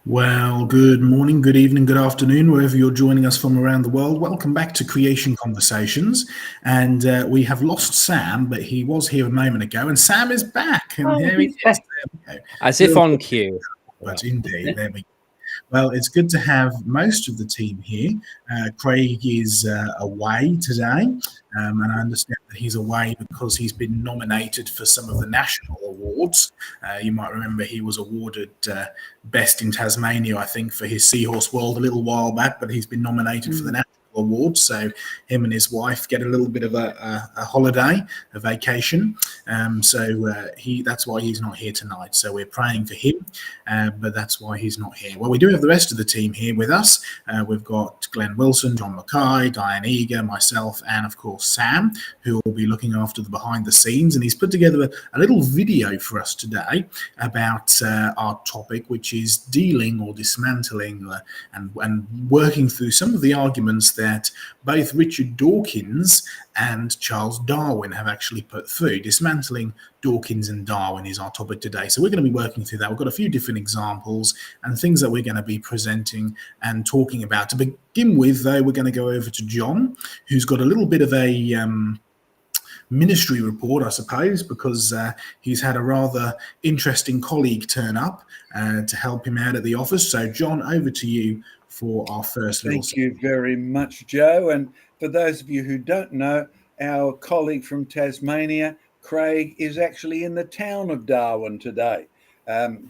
Well, good morning, good evening, good afternoon, wherever you're joining us from around the world. Welcome back to Creation Conversations. And we have lost Sam, but he was here a moment ago, and Sam is back. And Oh, here he he's is. back. There we go. As if Little, on cue. but Well, indeed, there we go. Well, it's good to have most of the team here. Craig is away today, and I understand that he's away because he's been nominated for some of the national awards. You might remember he was awarded Best in Tasmania, I think, for his Seahorse World a little while back, but he's been nominated for the national awards. So him and his wife get a little bit of a holiday, a vacation. That's why he's not here tonight. So we're praying for him, but that's why he's not here. Well, we do have the rest of the team here with us. We've got Glenn Wilson, John Mackay, Diane Eager, myself, and of course Sam, who will be looking after the behind the scenes. And he's put together a little video for us today about our topic, which is dealing or dismantling and working through some of the arguments that both Richard Dawkins and Charles Darwin have actually put through. Dismantling Dawkins and Darwin is our topic today. So we're going to be working through that. We've got a few different examples and things that we're going to be presenting and talking about. To begin with, though, we're going to go over to John, who's got a little bit of a ministry report, I suppose, because he's had a rather interesting colleague turn up to help him out at the office. So, John, over to you for our first little. Thank you very much, Joe. And for those of you who don't know, our colleague from Tasmania, Craig, is actually in the town of Darwin today.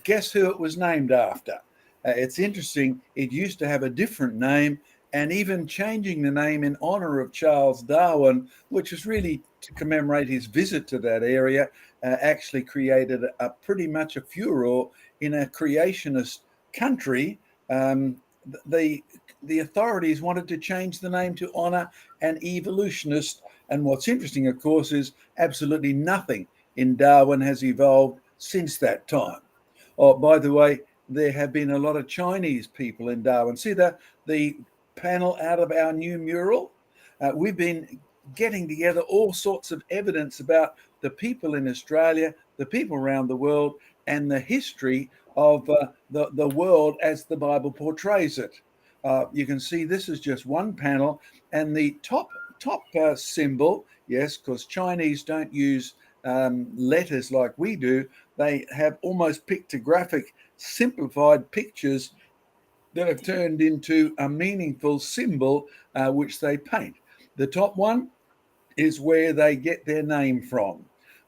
Guess who it was named after? It's interesting. It used to have a different name, and even changing the name in honor of Charles Darwin, which was really to commemorate his visit to that area, actually created a pretty much a furor in a creationist country. The authorities wanted to change the name to honor an evolutionist. And what's interesting, of course, is absolutely nothing in Darwin has evolved since that time. Oh, by the way, there have been a lot of Chinese people in Darwin. See the panel out of our new mural? We've been getting together all sorts of evidence about the people in Australia, the people around the world, and the history of the world as the Bible portrays it. You can see this is just one panel, and the top symbol, yes, because Chinese don't use letters like we do. They have almost pictographic, simplified pictures that have turned into a meaningful symbol which they paint. The top one is where they get their name from.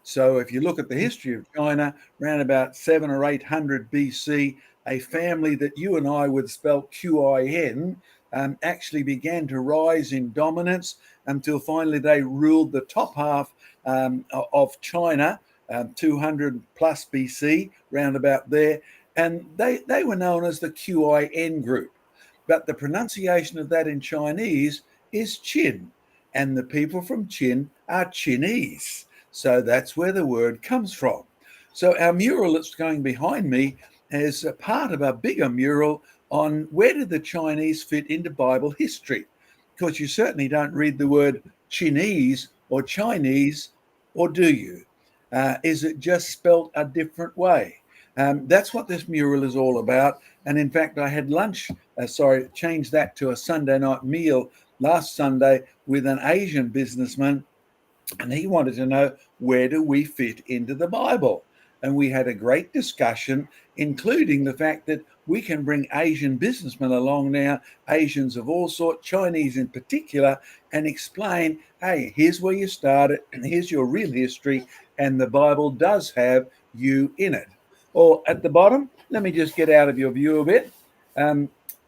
So if you look at the history of China, around about 700 or 800 BC, a family that you and I would spell Qin actually began to rise in dominance until finally they ruled the top half of China, 200 plus BC, round about there. And they were known as the Qin group. But the pronunciation of that in Chinese is Qin. And the people from Qin are Chinese. So that's where the word comes from. So our mural that's going behind me is a part of a bigger mural on where did the Chinese fit into Bible history? Because you certainly don't read the word Chinese, or do you? Is it just spelt a different way? That's what this mural is all about. And in fact, I had lunch, changed that to a Sunday night meal last Sunday with an Asian businessman, and he wanted to know, where do we fit into the Bible? And we had a great discussion, including the fact that we can bring Asian businessmen along now, Asians of all sorts, Chinese in particular, and explain, hey, here's where you started, and here's your real history, and the Bible does have you in it. Or at the bottom, let me just get out of your view a bit.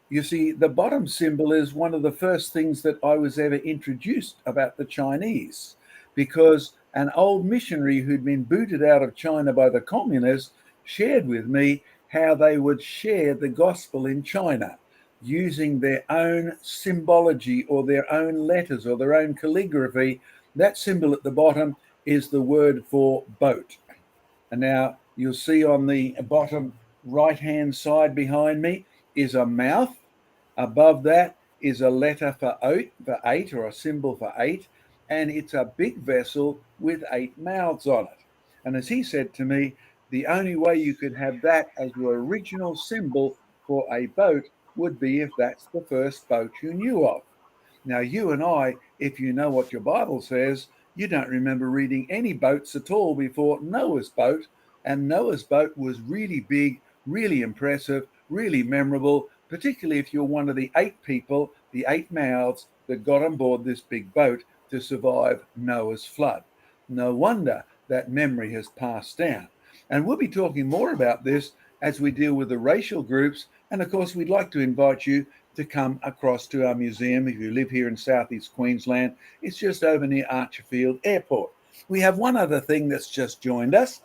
You see, the bottom symbol is one of the first things that I was ever introduced about the Chinese, because an old missionary who'd been booted out of China by the communists shared with me how they would share the gospel in China using their own symbology or their own letters or their own calligraphy. That symbol at the bottom is the word for boat. And now you'll see on the bottom right-hand side behind me is a mouth. Above that is a letter for eight, or a symbol for eight, and it's a big vessel with 8 mouths on it. And as he said to me, the only way you could have that as your original symbol for a boat would be if that's the first boat you knew of. Now, you and I, if you know what your Bible says, you don't remember reading any boats at all before Noah's boat. And Noah's boat was really big, really impressive, really memorable, particularly if you're one of the 8 people, the 8 mouths that got on board this big boat to survive Noah's flood. No wonder that memory has passed down. And we'll be talking more about this as we deal with the racial groups. And of course, we'd like to invite you to come across to our museum if you live here in southeast Queensland. It's just over near Archerfield Airport. We have one other thing that's just joined us.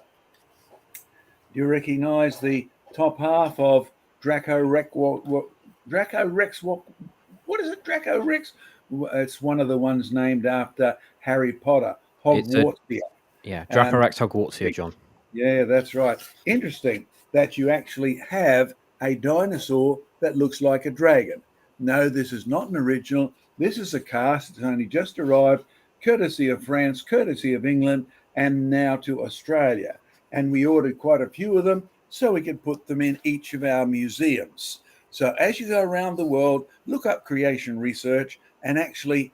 Do you recognise the top half of Draco Rex? Draco Rex? What is it? Draco Rex? It's one of the ones named after Harry Potter, Hogwartsia. Yeah, Draco Rex Hogwartsia, John. Yeah, that's right. Interesting that you actually have a dinosaur that looks like a dragon. No, this is not an original. This is a cast. It's only just arrived, courtesy of France, courtesy of England, and now to Australia. And we ordered quite a few of them so we could put them in each of our museums. So as you go around the world, look up creation research and actually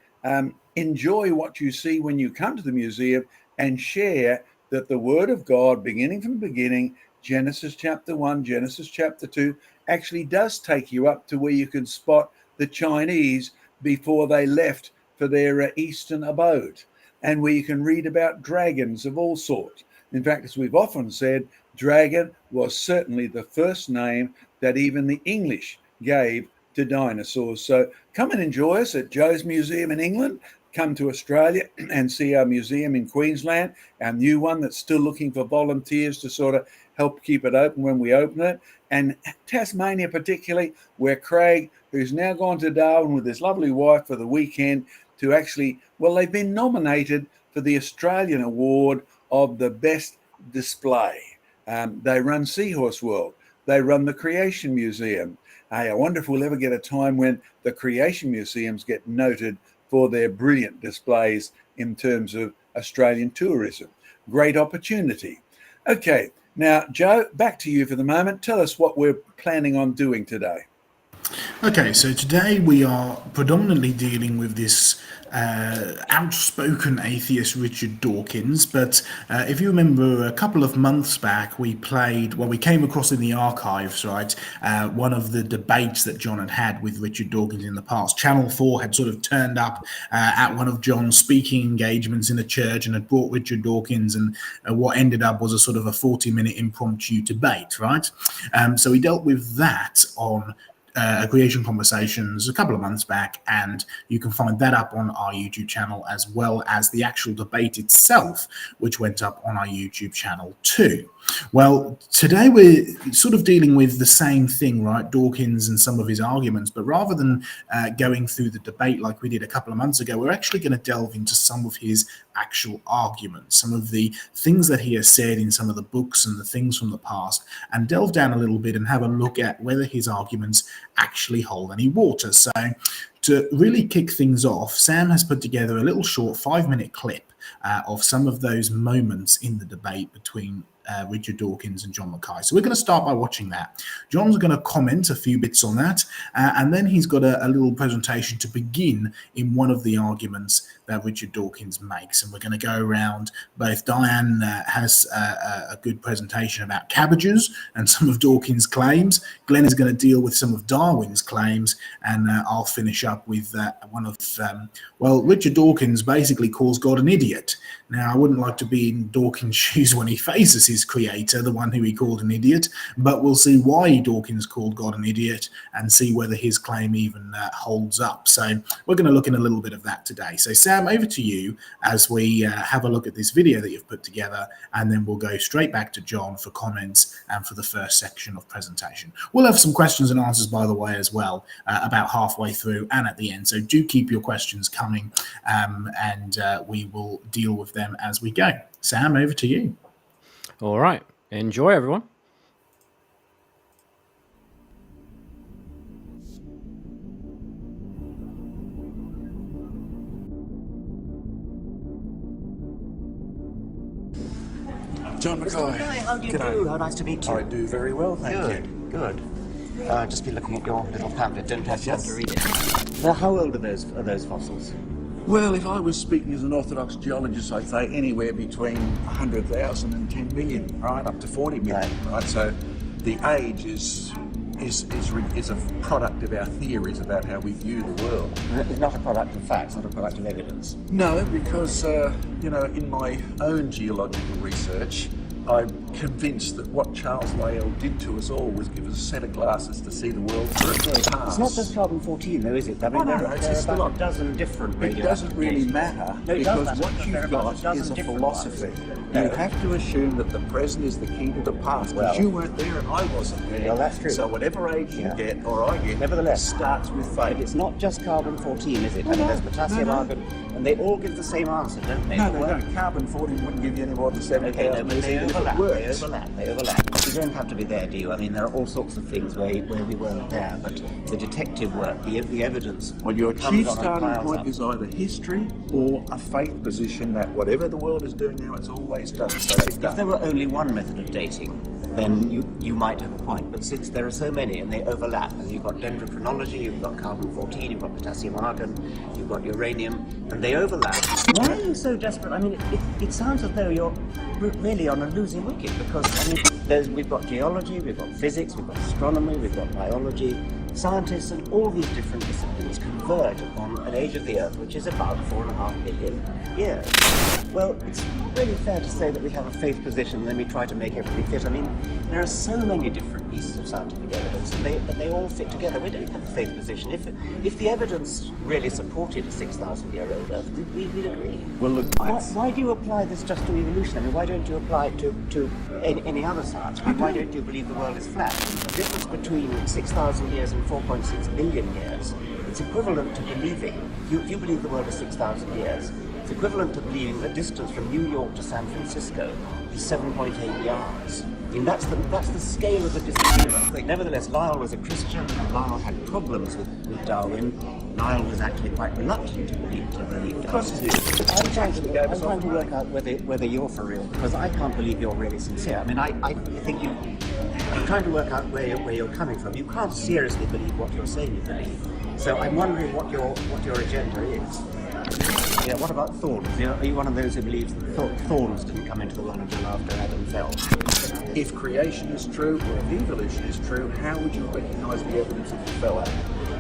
enjoy what you see when you come to the museum, and share that the Word of God, beginning from the beginning, Genesis chapter 1, Genesis chapter 2, actually does take you up to where you can spot the Chinese before they left for their eastern abode, and where you can read about dragons of all sorts. In fact, as we've often said, dragon was certainly the first name that even the English gave to dinosaurs. So come and enjoy us at Joe's Museum in England. Come to Australia and see our museum in Queensland, our new one that's still looking for volunteers to sort of help keep it open when we open it. And Tasmania particularly, where Craig, who's now gone to Darwin with his lovely wife for the weekend to actually, well, they've been nominated for the Australian Award of the best display. They run Seahorse World. They run the Creation Museum. Hey, I wonder if we'll ever get a time when the Creation Museums get noted for their brilliant displays in terms of Australian tourism. Great opportunity. Okay, now, Joe, back to you for the moment. Tell us what we're planning on doing today. Okay, so today we are predominantly dealing with this outspoken atheist Richard Dawkins, but if you remember a couple of months back we came across in the archives, right, one of the debates that John had had with Richard Dawkins in the past. Channel 4 had sort of turned up at one of John's speaking engagements in a church and had brought Richard Dawkins, and what ended up was a sort of a 40-minute impromptu debate, right? So we dealt with that on Creation Conversations a couple of months back, and you can find that up on our YouTube channel, as well as the actual debate itself, which went up on our YouTube channel too. Well, today we're sort of dealing with the same thing, right? Dawkins and some of his arguments, but rather than going through the debate like we did a couple of months ago, we're actually going to delve into some of his actual arguments, some of the things that he has said in some of the books and the things from the past, and delve down a little bit and have a look at whether his arguments actually hold any water. So to really kick things off, Sam has put together a little short 5-minute clip of some of those moments in the debate between Richard Dawkins and John Mackay. So we're going to start by watching that. John's going to comment a few bits on that, and then he's got a little presentation to begin in one of the arguments that Richard Dawkins makes. And we're going to go around. Both Diane has a good presentation about cabbages and some of Dawkins' claims. Glenn is going to deal with some of Darwin's claims, and I'll finish up with one of, Richard Dawkins basically calls God an idiot. Now, I wouldn't like to be in Dawkins' shoes when he faces his creator, the one who he called an idiot, but we'll see why Dawkins called God an idiot and see whether his claim even holds up. So we're going to look in a little bit of that today. So Sam, over to you as we have a look at this video that you've put together, and then we'll go straight back to John for comments and for the first section of presentation. We'll have some questions and answers, by the way, as well, about halfway through and at the end. So do keep your questions coming, and we will deal with them as we go. Sam, over to you. All right. Enjoy, everyone. John Mackay. How do you do? How nice to meet you. I do very well, thank you. Good. Just be looking at your little pamphlet. Don't have time to read it. Now, how old are those fossils? Well, if I was speaking as an orthodox geologist, I'd say anywhere between 100,000 and 10 million, right, up to 40 million, right? So the age is a product of our theories about how we view the world. It's not a product of facts, not a product of evidence. No, because in my own geological research, I'm convinced that what Charles Lyell did to us all was give us a set of glasses to see the world through. It's not just carbon-14 though, is it? I mean, there are about a dozen different It doesn't really matter, because what you've got is a philosophy. You have to assume that the present is the key to the past, because you weren't there and I wasn't there. Well, that's true. So whatever age you get, or I get, nevertheless, starts with faith. It's not just carbon-14, is it? I mean, there's potassium, argon, and they all give the same answer, don't they? No, they don't. Carbon-14 wouldn't give you any more than 7,000 but they overlap. They overlap. You don't have to be there, do you? I mean, there are all sorts of things where we weren't there, but the detective work, the evidence. Well, your chief starting point is either history or a faith position that whatever the world is doing now, it's always done. So it's done. If there were only one method of dating, then you might have a point. But since there are so many and they overlap, and you've got dendrochronology, you've got carbon-14, you've got potassium argon, you've got uranium, and they overlap. Why are you so desperate? I mean, it sounds as though you're really on a losing wicket, because I mean, we've got geology, we've got physics, we've got astronomy, we've got biology. Scientists and all these different disciplines converge upon an age of the Earth which is about 4.5 billion years. Well, it's really fair to say that we have a faith position and then we try to make everything fit. I mean, there are so many different pieces of scientific evidence and they all fit together. We don't have a faith position. If the evidence really supported a 6,000-year-old Earth, we'd agree. Well, look, why do you apply this just to evolution? I mean, why don't you apply it to any other science? I mean, why don't you believe the world is flat? The difference between 6,000 years and 4.6 billion years, it's equivalent to believing, if you believe the world is 6,000 years, it's equivalent to believing the distance from New York to San Francisco is 7.8 yards. I mean, that's the scale of the distance. Nevertheless, Lyell was a Christian, and Lyell had problems with Darwin. Lyell was actually quite reluctant to believe Darwin. Of course it is. I'm trying to work out whether you're for real, because I can't believe you're really sincere. I mean, I think I'm trying to work out where you're coming from. You can't seriously believe what you're saying you believe. So I'm wondering what your agenda is. Yeah, what about thorns? Are you one of those who believes that thorns didn't come into the world until after Adam fell? If creation is true, or if evolution is true, how would you recognise the evidence if you fell out?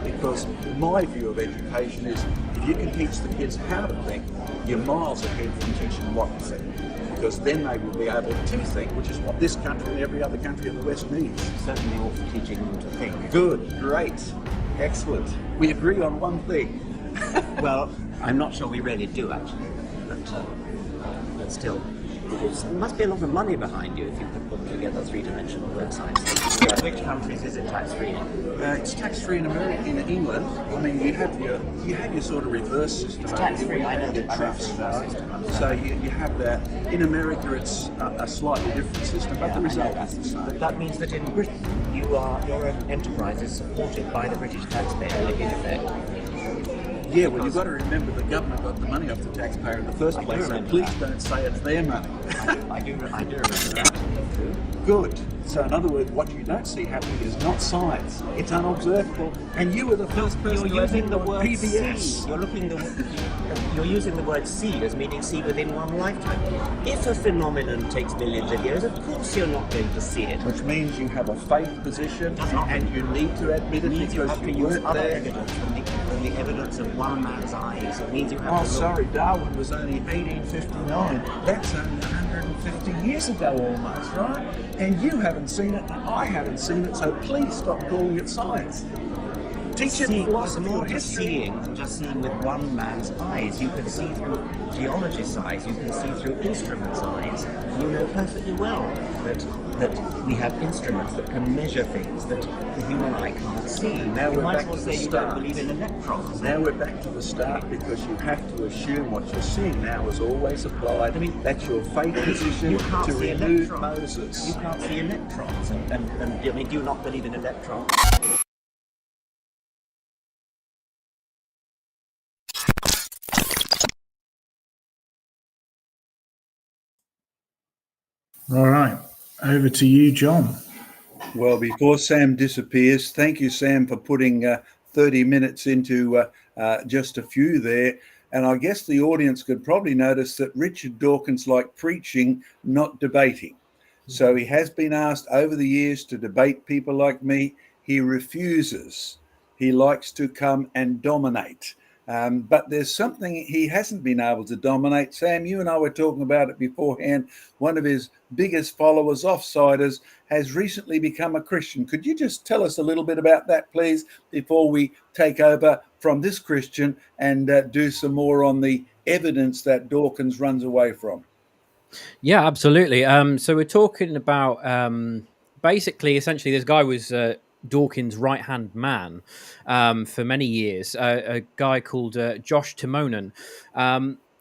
Because my view of education is, if you can teach the kids how to think, you're miles ahead from teaching them what to think. Because then they will be able to think, which is what this country and every other country in the West needs. Certainly all for teaching them to think. Good, great, excellent. We agree on one thing. Well, I'm not sure we really do, actually, but still. There must be a lot of money behind you if you could put together three-dimensional websites. Which countries is it tax-free in? It's tax-free in America, in England. I mean, you have your sort of reverse system. It's tax-free, I know the trusts. So you have that. In America, it's a slightly different system, but the result is the same. That means that in Britain, your enterprise is supported by the British taxpayer, in effect. Yeah, well, you've got to remember the government got the money off the taxpayer in the first place, so please don't say it's their money. I do remember that. Good. So in other words, what you don't see happening is not science. It's unobservable. And you were the first person You're using the word PBS. see. You're using the word see as meaning see within one lifetime. If a phenomenon takes millions of years, of course you're not going to see it. Which means you have a faith position, and you need to admit it means you because have to you use weren't other there. evidence than the evidence of one man's eyes. It means you have Oh, to look. sorry, Darwin was only 1859. That's only 150 years ago almost, right? And you haven't seen it, and I haven't seen it, so please stop calling it science. Teach it philosophy or More just history. seeing than just seeing with one man's eyes. You can see through geologist's eyes, you can see through instruments' eyes. You know perfectly well that we have instruments that can measure things that the human eye can't see. Now You we're might back as well to the say you don't start. believe in electrons. Now we're back to the start because you have to assume what you're seeing now is always applied. I mean, that's your faith position You can't to see remove electrons. Moses. You can't see electrons. And I mean, do you not believe in electrons? All right, over to you, John. Well, before Sam disappears, thank you, Sam, for putting 30 minutes into just a few there. And I guess the audience could probably notice that Richard Dawkins liked preaching, not debating. So he has been asked over the years to debate people like me. He refuses. He likes to come and dominate. But there's something he hasn't been able to dominate. Sam, you and I were talking about it beforehand. One of his biggest followers, Offsiders, has recently become a Christian. Could you just tell us a little bit about that, please, before we take over from this Christian and do some more on the evidence that Dawkins runs away from? Yeah, absolutely. So we're talking about basically, essentially, this guy was Dawkins' right-hand man for many years. A guy called Josh Timonen.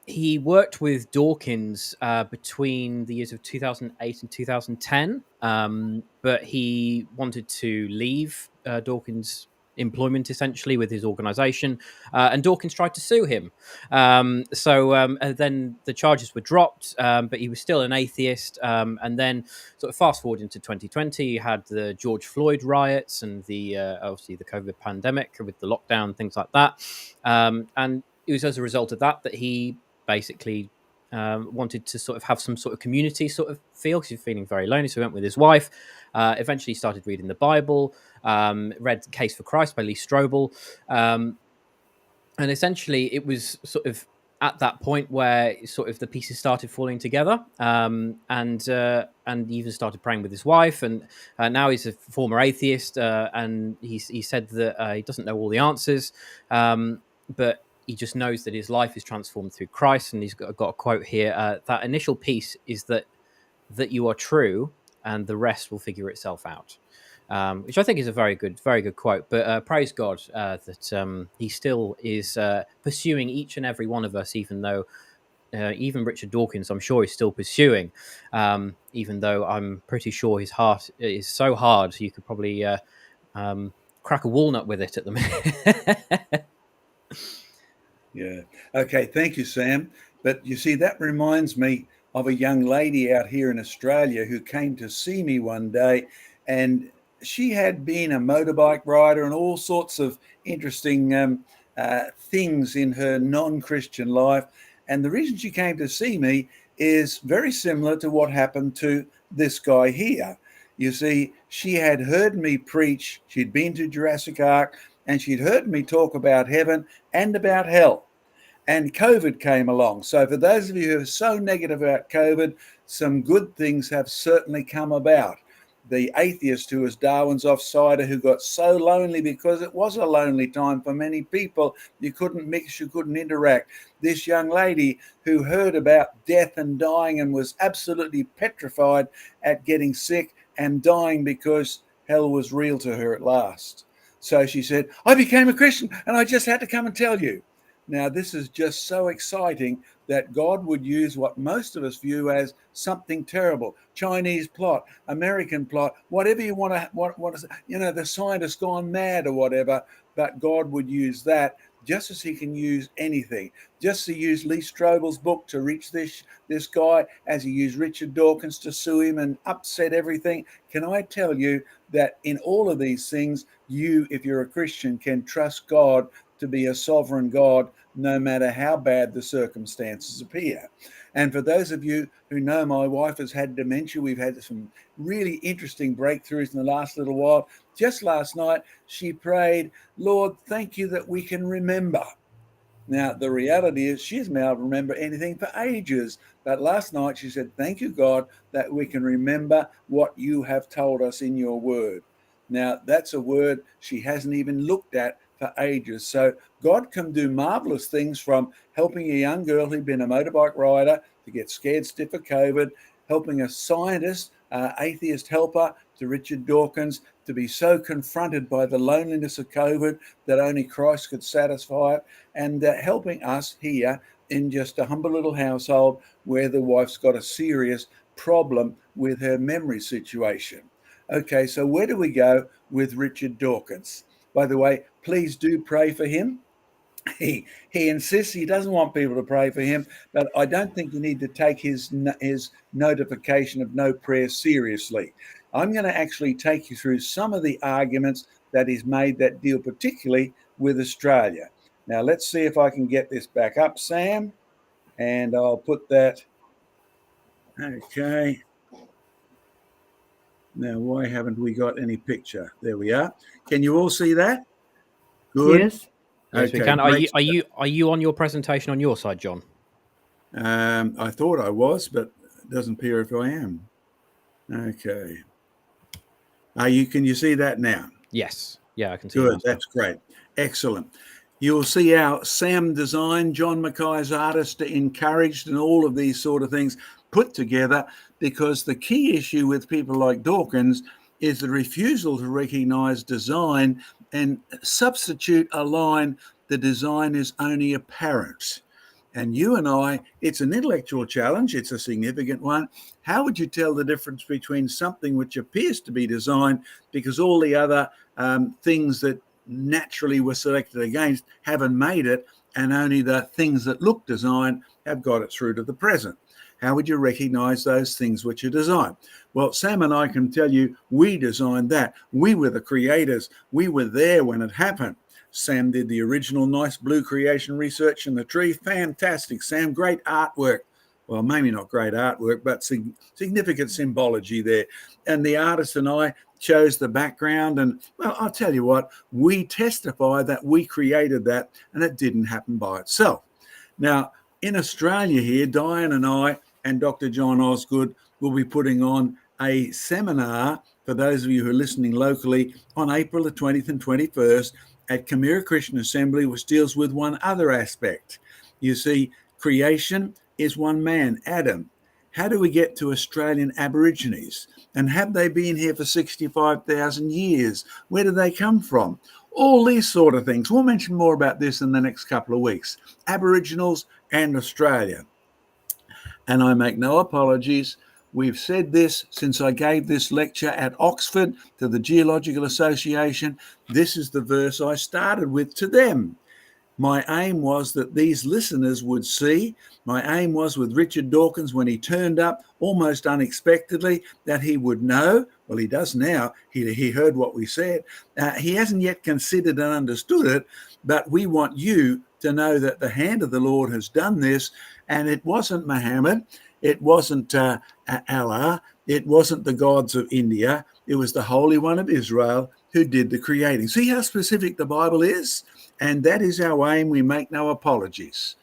He worked with Dawkins between the years of 2008 and 2010, but he wanted to leave Dawkins' employment essentially with his organization, and Dawkins tried to sue him. And then the charges were dropped, but he was still an atheist. And then, sort of fast forward into 2020, you had the George Floyd riots and the obviously the COVID pandemic with the lockdown, things like that. And it was as a result of that he basically wanted to sort of have some sort of community sort of feel, because he was feeling very lonely. So he went with his wife, eventually started reading the Bible, read Case for Christ by Lee Strobel. And essentially it was sort of at that point where sort of the pieces started falling together, and he even started praying with his wife. And now he's a former atheist, and he said that he doesn't know all the answers, but he just knows that his life is transformed through Christ. And he's got a quote here, that initial piece is that you are true and the rest will figure itself out. Which I think is a very good quote. But praise God that he still is pursuing each and every one of us, even though even Richard Dawkins, I'm sure, is still pursuing, even though I'm pretty sure his heart is so hard you could probably crack a walnut with it at the minute. Yeah. Okay. Thank you, Sam. But you see, that reminds me of a young lady out here in Australia who came to see me one day, and she had been a motorbike rider and all sorts of interesting things in her non-Christian life. And the reason she came to see me is very similar to what happened to this guy here. You see, she had heard me preach. She'd been to Jurassic Ark, and she'd heard me talk about heaven and about hell. And COVID came along. So for those of you who are so negative about COVID, some good things have certainly come about. The atheist who was Darwin's offsider, who got so lonely because it was a lonely time for many people. You couldn't mix, you couldn't interact. This young lady who heard about death and dying and was absolutely petrified at getting sick and dying because hell was real to her at last. So she said, I became a Christian and I just had to come and tell you. Now, this is just so exciting that God would use what most of us view as something terrible, Chinese plot, American plot, whatever you want to, the scientist gone mad or whatever, but God would use that just as he can use anything. Just to use Lee Strobel's book to reach this guy, as he used Richard Dawkins to sue him and upset everything. Can I tell you that in all of these things, you, if you're a Christian, can trust God to be a sovereign God, no matter how bad the circumstances appear. And for those of you who know, my wife has had dementia. We've had some really interesting breakthroughs in the last little while. Just last night, she prayed, Lord, thank you that we can remember. Now, the reality is she hasn't been able to remember anything for ages. But last night she said, thank you, God, that we can remember what you have told us in your word. Now, that's a word she hasn't even looked at for ages. So God can do marvelous things, from helping a young girl who'd been a motorbike rider to get scared stiff of COVID, helping a scientist, atheist helper, to Richard Dawkins to be so confronted by the loneliness of COVID that only Christ could satisfy it, and helping us here in just a humble little household where the wife's got a serious problem with her memory situation. Okay, so where do we go with Richard Dawkins? By the way, please do pray for him. He insists he doesn't want people to pray for him, but I don't think you need to take his notification of no prayer seriously. I'm going to actually take you through some of the arguments that he's made that deal particularly with Australia. Now, let's see if I can get this back up, Sam, and I'll put that. Okay. Now, why haven't we got any picture? There we are. Can you all see that? Good. Yes. Yes, we Okay, can. Are great you on your presentation on your side, John? I thought I was, but it doesn't appear if I am. Okay. Can you see that now? Yes. Yeah, I can see. Good. That's great. Excellent. You'll see our Sam design, John Mackay's artist encouraged, and all of these sort of things put together, because the key issue with people like Dawkins is the refusal to recognize design and substitute a line, the design is only apparent. And you and I, it's an intellectual challenge. It's a significant one. How would you tell the difference between something which appears to be designed because all the other things that naturally were selected against haven't made it, and only the things that look designed have got it through to the present? How would you recognize those things which are designed? Well, Sam and I can tell you, we designed that. We were the creators. We were there when it happened. Sam did the original nice blue creation research in the tree. Fantastic, Sam. Great artwork. Well, maybe not great artwork, but significant symbology there. And the artist and I chose the background. And, well, I'll tell you what, we testify that we created that, and it didn't happen by itself. Now, in Australia here, Diane and I and Dr. John Osgood will be putting on a seminar for those of you who are listening locally on April the 20th and 21st at Camira Christian Assembly, which deals with one other aspect. You see, creation is one man, Adam. How do we get to Australian Aborigines? And have they been here for 65,000 years? Where do they come from? All these sort of things. We'll mention more about this in the next couple of weeks. Aboriginals and Australia. And I make no apologies. We've said this since I gave this lecture at Oxford to the Geological Association. This is the verse I started with to them. My aim was that these listeners would see. My aim was with Richard Dawkins, when he turned up almost unexpectedly, that he would know. Well, he does now. He heard what we said. He hasn't yet considered and understood it, but we want you to know that the hand of the Lord has done this, and it wasn't Muhammad. It wasn't Allah. It wasn't the gods of India. It was the Holy One of Israel who did the creating. See how specific the Bible is? And that is our aim. We make no apologies.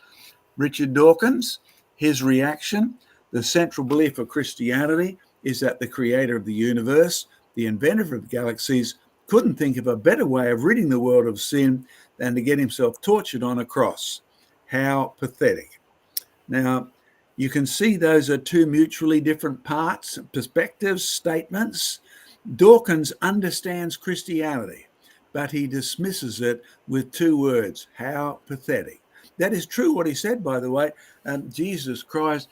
Richard Dawkins, his reaction, the central belief of Christianity is that the creator of the universe, the inventor of galaxies, couldn't think of a better way of ridding the world of sin than to get himself tortured on a cross. How pathetic. Now, you can see those are two mutually different parts, perspectives, statements. Dawkins understands Christianity, but he dismisses it with two words: how pathetic. That is true what he said, by the way. Jesus Christ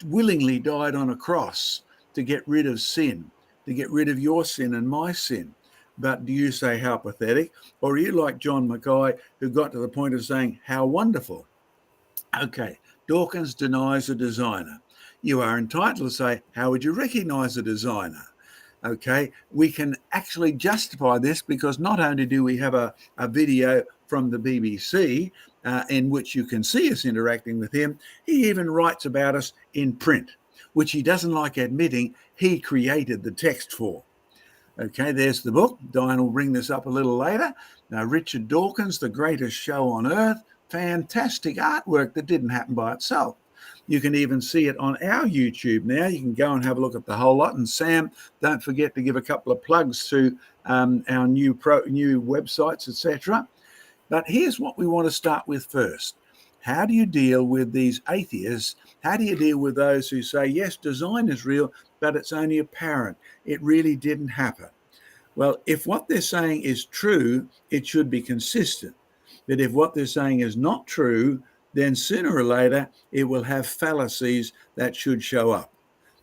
willingly died on a cross to get rid of sin, to get rid of your sin and my sin. But do you say how pathetic? Or are you like John Mackay, who got to the point of saying how wonderful? Okay, Dawkins denies a designer. You are entitled to say, how would you recognize a designer? Okay, we can actually justify this because not only do we have a video from the BBC in which you can see us interacting with him, he even writes about us in print, which he doesn't like admitting he created the text for. Okay, there's the book. Diane will bring this up a little later. Now, Richard Dawkins, The Greatest Show on Earth. Fantastic artwork that didn't happen by itself. You can even see it on our YouTube now. You can go and have a look at the whole lot. And Sam, don't forget to give a couple of plugs to our new websites, etc. But here's what we want to start with first. How do you deal with these atheists? How do you deal with those who say, yes, design is real, but it's only apparent? It really didn't happen. Well, if what they're saying is true, it should be consistent. But if what they're saying is not true, then sooner or later it will have fallacies that should show up.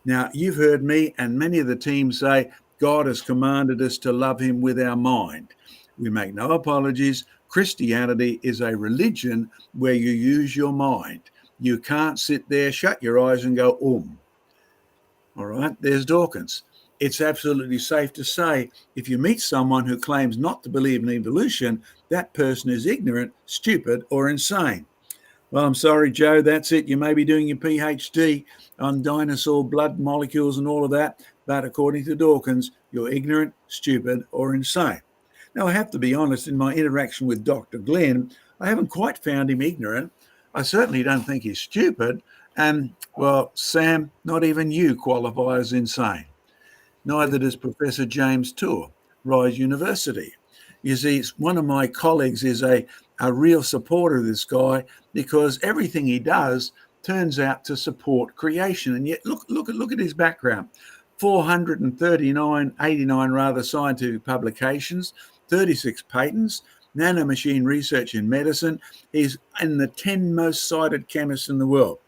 Now, you've heard me and many of the team say, God has commanded us to love him with our mind. We make no apologies. Christianity is a religion where you use your mind. You can't sit there, shut your eyes and go, All right, there's Dawkins. it's absolutely safe to say if you meet someone who claims not to believe in evolution, that person is ignorant, stupid, or insane. Well, I'm sorry, Joe, that's it. You may be doing your PhD on dinosaur blood molecules and all of that, but according to Dawkins, you're ignorant, stupid, or insane. Now, I have to be honest, in my interaction with Dr. Glenn, I haven't quite found him ignorant. I certainly don't think he's stupid. And, well, Sam, not even you qualify as insane. Neither does Professor James Tour, Rise University. You see, one of my colleagues is a real supporter of this guy because everything he does turns out to support creation. And yet, look at his background. 489 rather scientific publications, 36 patents, nanomachine research in medicine. He's in the 10 most cited chemists in the world.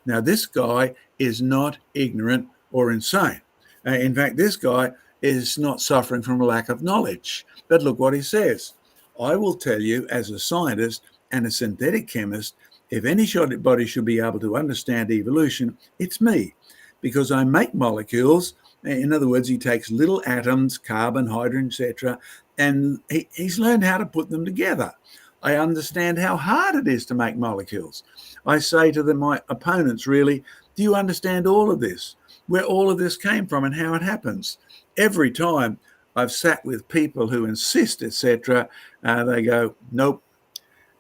Now, this guy is not ignorant or insane. In fact, this guy is not suffering from a lack of knowledge. But look what he says. I will tell you, as a scientist and a synthetic chemist, if anybody should be able to understand evolution, it's me, because I make molecules. In other words, he takes little atoms, carbon, hydrogen, etc., and he's learned how to put them together. I understand how hard it is to make molecules. I say to my opponents, really, do you understand all of this? Where all of this came from and how it happens? Every time I've sat with people who insist, etc., they go, nope.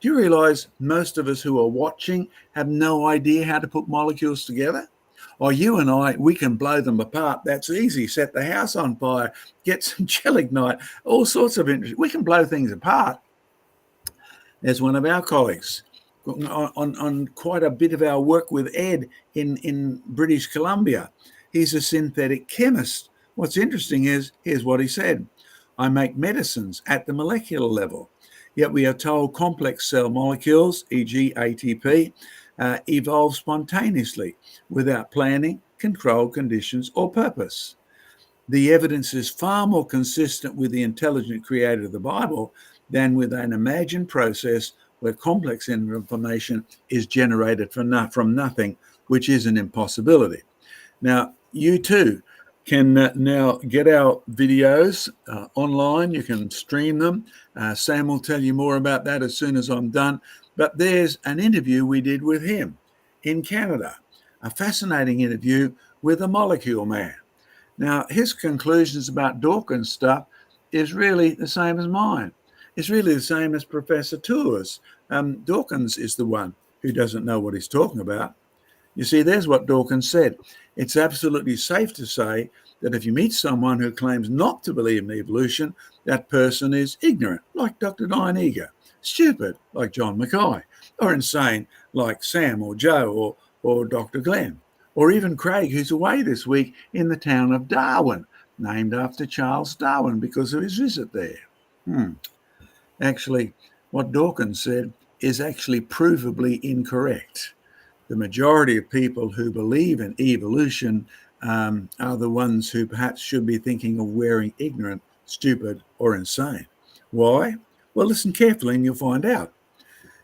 Do you realize most of us who are watching have no idea how to put molecules together? Or you and I, we can blow them apart. That's easy. Set the house on fire, get some gelignite, all sorts of interest. We can blow things apart. There's one of our colleagues on quite a bit of our work with Ed in British Columbia. He's a synthetic chemist. What's interesting is, here's what he said. I make medicines at the molecular level, yet we are told complex cell molecules, e.g. ATP, evolve spontaneously without planning, control, conditions, or purpose. The evidence is far more consistent with the intelligent creator of the Bible than with an imagined process where complex information is generated from nothing, which is an impossibility. Now, you too can now get our videos online. You can stream them. Sam will tell you more about that as soon as I'm done. But there's an interview we did with him in Canada, a fascinating interview with a molecule man. Now, his conclusions about Dawkins stuff is really the same as mine. It's really the same as Professor Tour's. Dawkins is the one who doesn't know what he's talking about. You see, there's what Dawkins said. It's absolutely safe to say that if you meet someone who claims not to believe in evolution, that person is ignorant, like Dr. Diane Eager, stupid, like John Mackay, or insane, like Sam or Joe or Dr. Glenn, or even Craig, who's away this week in the town of Darwin, named after Charles Darwin because of his visit there. Actually, what Dawkins said is actually provably incorrect. The majority of people who believe in evolution are the ones who perhaps should be thinking of wearing ignorant, stupid, or insane. Why? Well, listen carefully and you'll find out.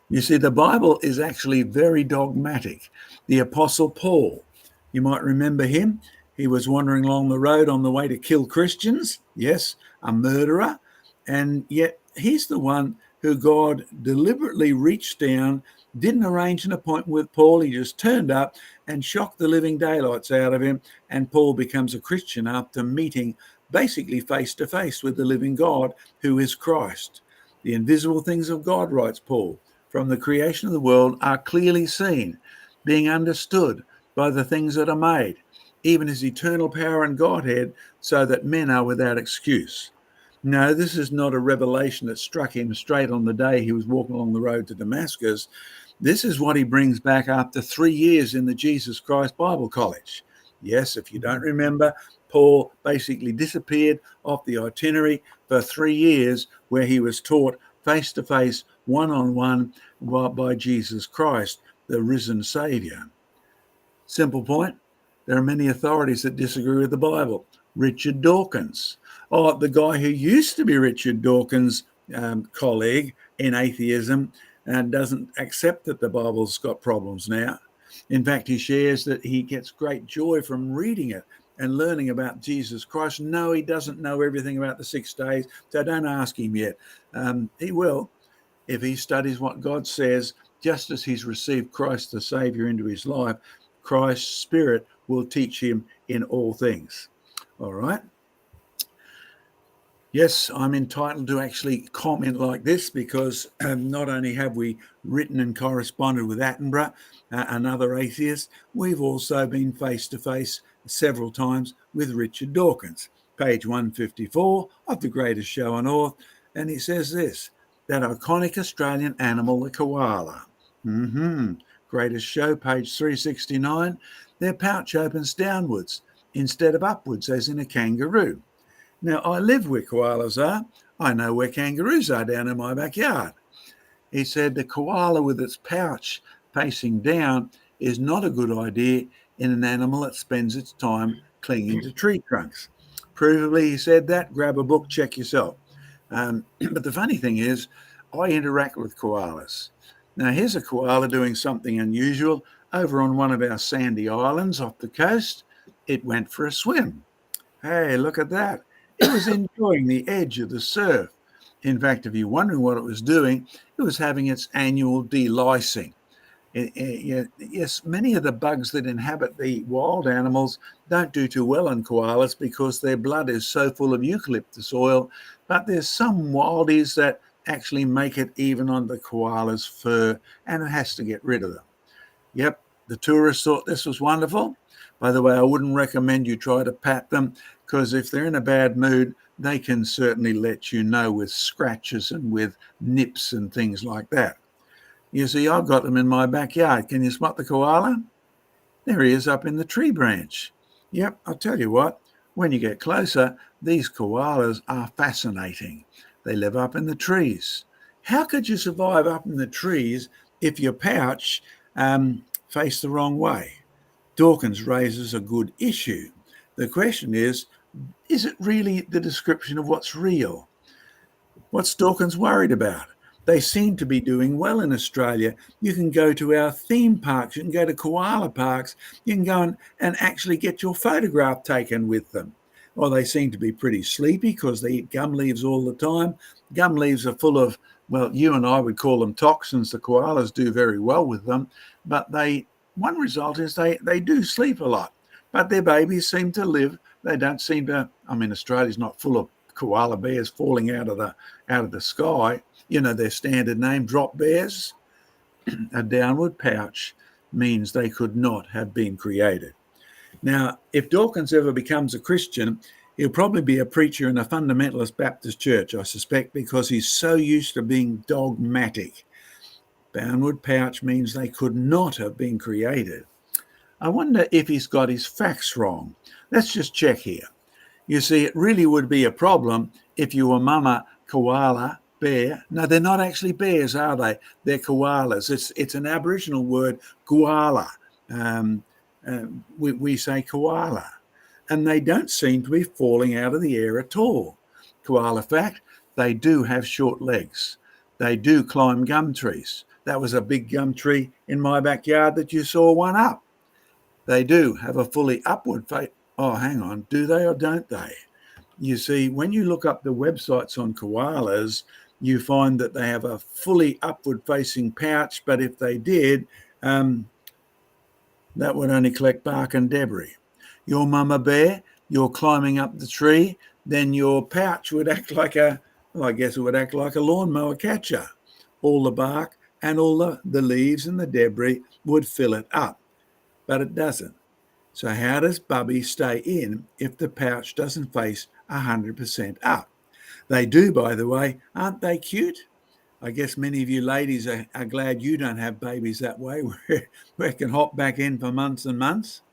You see, the Bible is actually very dogmatic. The Apostle Paul, you might remember him. He was wandering along the road on the way to kill Christians. Yes, a murderer. And yet he's the one who God deliberately reached down, didn't arrange an appointment with Paul. He just turned up and shocked the living daylights out of him. And Paul becomes a Christian after meeting basically face to face with the living God, who is Christ. The invisible things of God, writes Paul, from the creation of the world are clearly seen, being understood by the things that are made, even his eternal power and Godhead, so that men are without excuse. No, this is not a revelation that struck him straight on the day he was walking along the road to Damascus. This is what he brings back after 3 years in the Jesus Christ Bible College. Yes, if you don't remember, Paul basically disappeared off the itinerary for 3 years, where he was taught face-to-face, one-on-one by Jesus Christ, the risen Savior. Simple point. There are many authorities that disagree with the Bible. Richard Dawkins, the guy who used to be Richard Dawkins' colleague in atheism, doesn't accept that the Bible's got problems now. In fact, he shares that he gets great joy from reading it and learning about Jesus Christ. No, he doesn't know everything about the 6 days, so don't ask him yet. He will, if he studies what God says, just as he's received Christ the Savior into his life. Christ's Spirit will teach him in all things. All right. Yes, I'm entitled to actually comment like this because not only have we written and corresponded with Attenborough, another atheist, we've also been face to face several times with Richard Dawkins, page 154 of The Greatest Show on Earth. And he says this, that iconic Australian animal, the koala. Greatest Show, page 369. Their pouch opens downwards instead of upwards, as in a kangaroo. Now, I live where koalas are. I know where kangaroos are down in my backyard. He said the koala with its pouch facing down is not a good idea in an animal that spends its time clinging to tree trunks. Provably, he said that. Grab a book, check yourself. But the funny thing is, I interact with koalas. Now, here's a koala doing something unusual over on one of our sandy islands off the coast. It went for a swim. Hey, look at that. It was enjoying the edge of the surf. In fact, if you're wondering what it was doing, it was having its annual delicing. Yes, many of the bugs that inhabit the wild animals don't do too well on koalas because their blood is so full of eucalyptus oil, but there's some wildies that actually make it even on the koala's fur, and it has to get rid of them. Yep, the tourists thought this was wonderful. By the way, I wouldn't recommend you try to pat them because if they're in a bad mood, they can certainly let you know with scratches and with nips and things like that. You see, I've got them in my backyard. Can you spot the koala? There he is up in the tree branch. Yep, I'll tell you what, when you get closer, these koalas are fascinating. They live up in the trees. How could you survive up in the trees if your pouch faced the wrong way? Dawkins raises a good issue. The question is it really the description of what's real? What's Dawkins worried about? They seem to be doing well in Australia. You can go to our theme parks, you can go to koala parks, you can go and actually get your photograph taken with them. Well, they seem to be pretty sleepy because they eat gum leaves all the time. Gum leaves are full of, well, you and I would call them toxins. The koalas do very well with them, but one result is they do sleep a lot, but their babies seem to live. They don't seem to, Australia's not full of koala bears falling out of the sky. You know, their standard name, drop bears. A downward pouch means they could not have been created. Now, if Dawkins ever becomes a Christian, he'll probably be a preacher in a fundamentalist Baptist church, I suspect, because he's so used to being dogmatic. Downward pouch means they could not have been created. I wonder if he's got his facts wrong. Let's just check here. You see, it really would be a problem if you were mama koala bear. No, they're not actually bears, are they? They're koalas. It's an Aboriginal word, koala. We say koala. And they don't seem to be falling out of the air at all. Koala fact, they do have short legs. They do climb gum trees. That was a big gum tree in my backyard that you saw one up. They do have a fully upward face. Oh, hang on. Do they or don't they? You see, when you look up the websites on koalas, you find that they have a fully upward facing pouch. But if they did, that would only collect bark and debris. Your mama bear, you're climbing up the tree, then your pouch would act like it would act like a lawnmower catcher. All the bark and all the leaves and the debris would fill it up, but it doesn't. So how does Bubby stay in if the pouch doesn't face 100% up? They do, by the way. Aren't they cute? I guess many of you ladies are glad you don't have babies that way, where it can hop back in for months and months.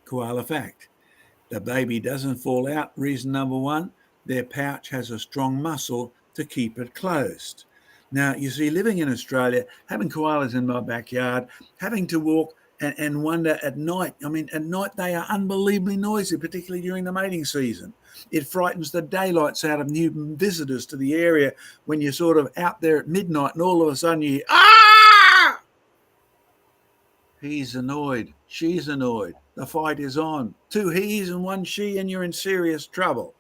Koala fact. The baby doesn't fall out. Reason number one, their pouch has a strong muscle to keep it closed. Now, you see, living in Australia, having koalas in my backyard, having to walk and wonder at night. At night they are unbelievably noisy, particularly during the mating season. It frightens the daylights out of new visitors to the area when you're sort of out there at midnight and all of a sudden you hear, ah! He's annoyed. She's annoyed. The fight is on. 2 he's and 1 she, and you're in serious trouble.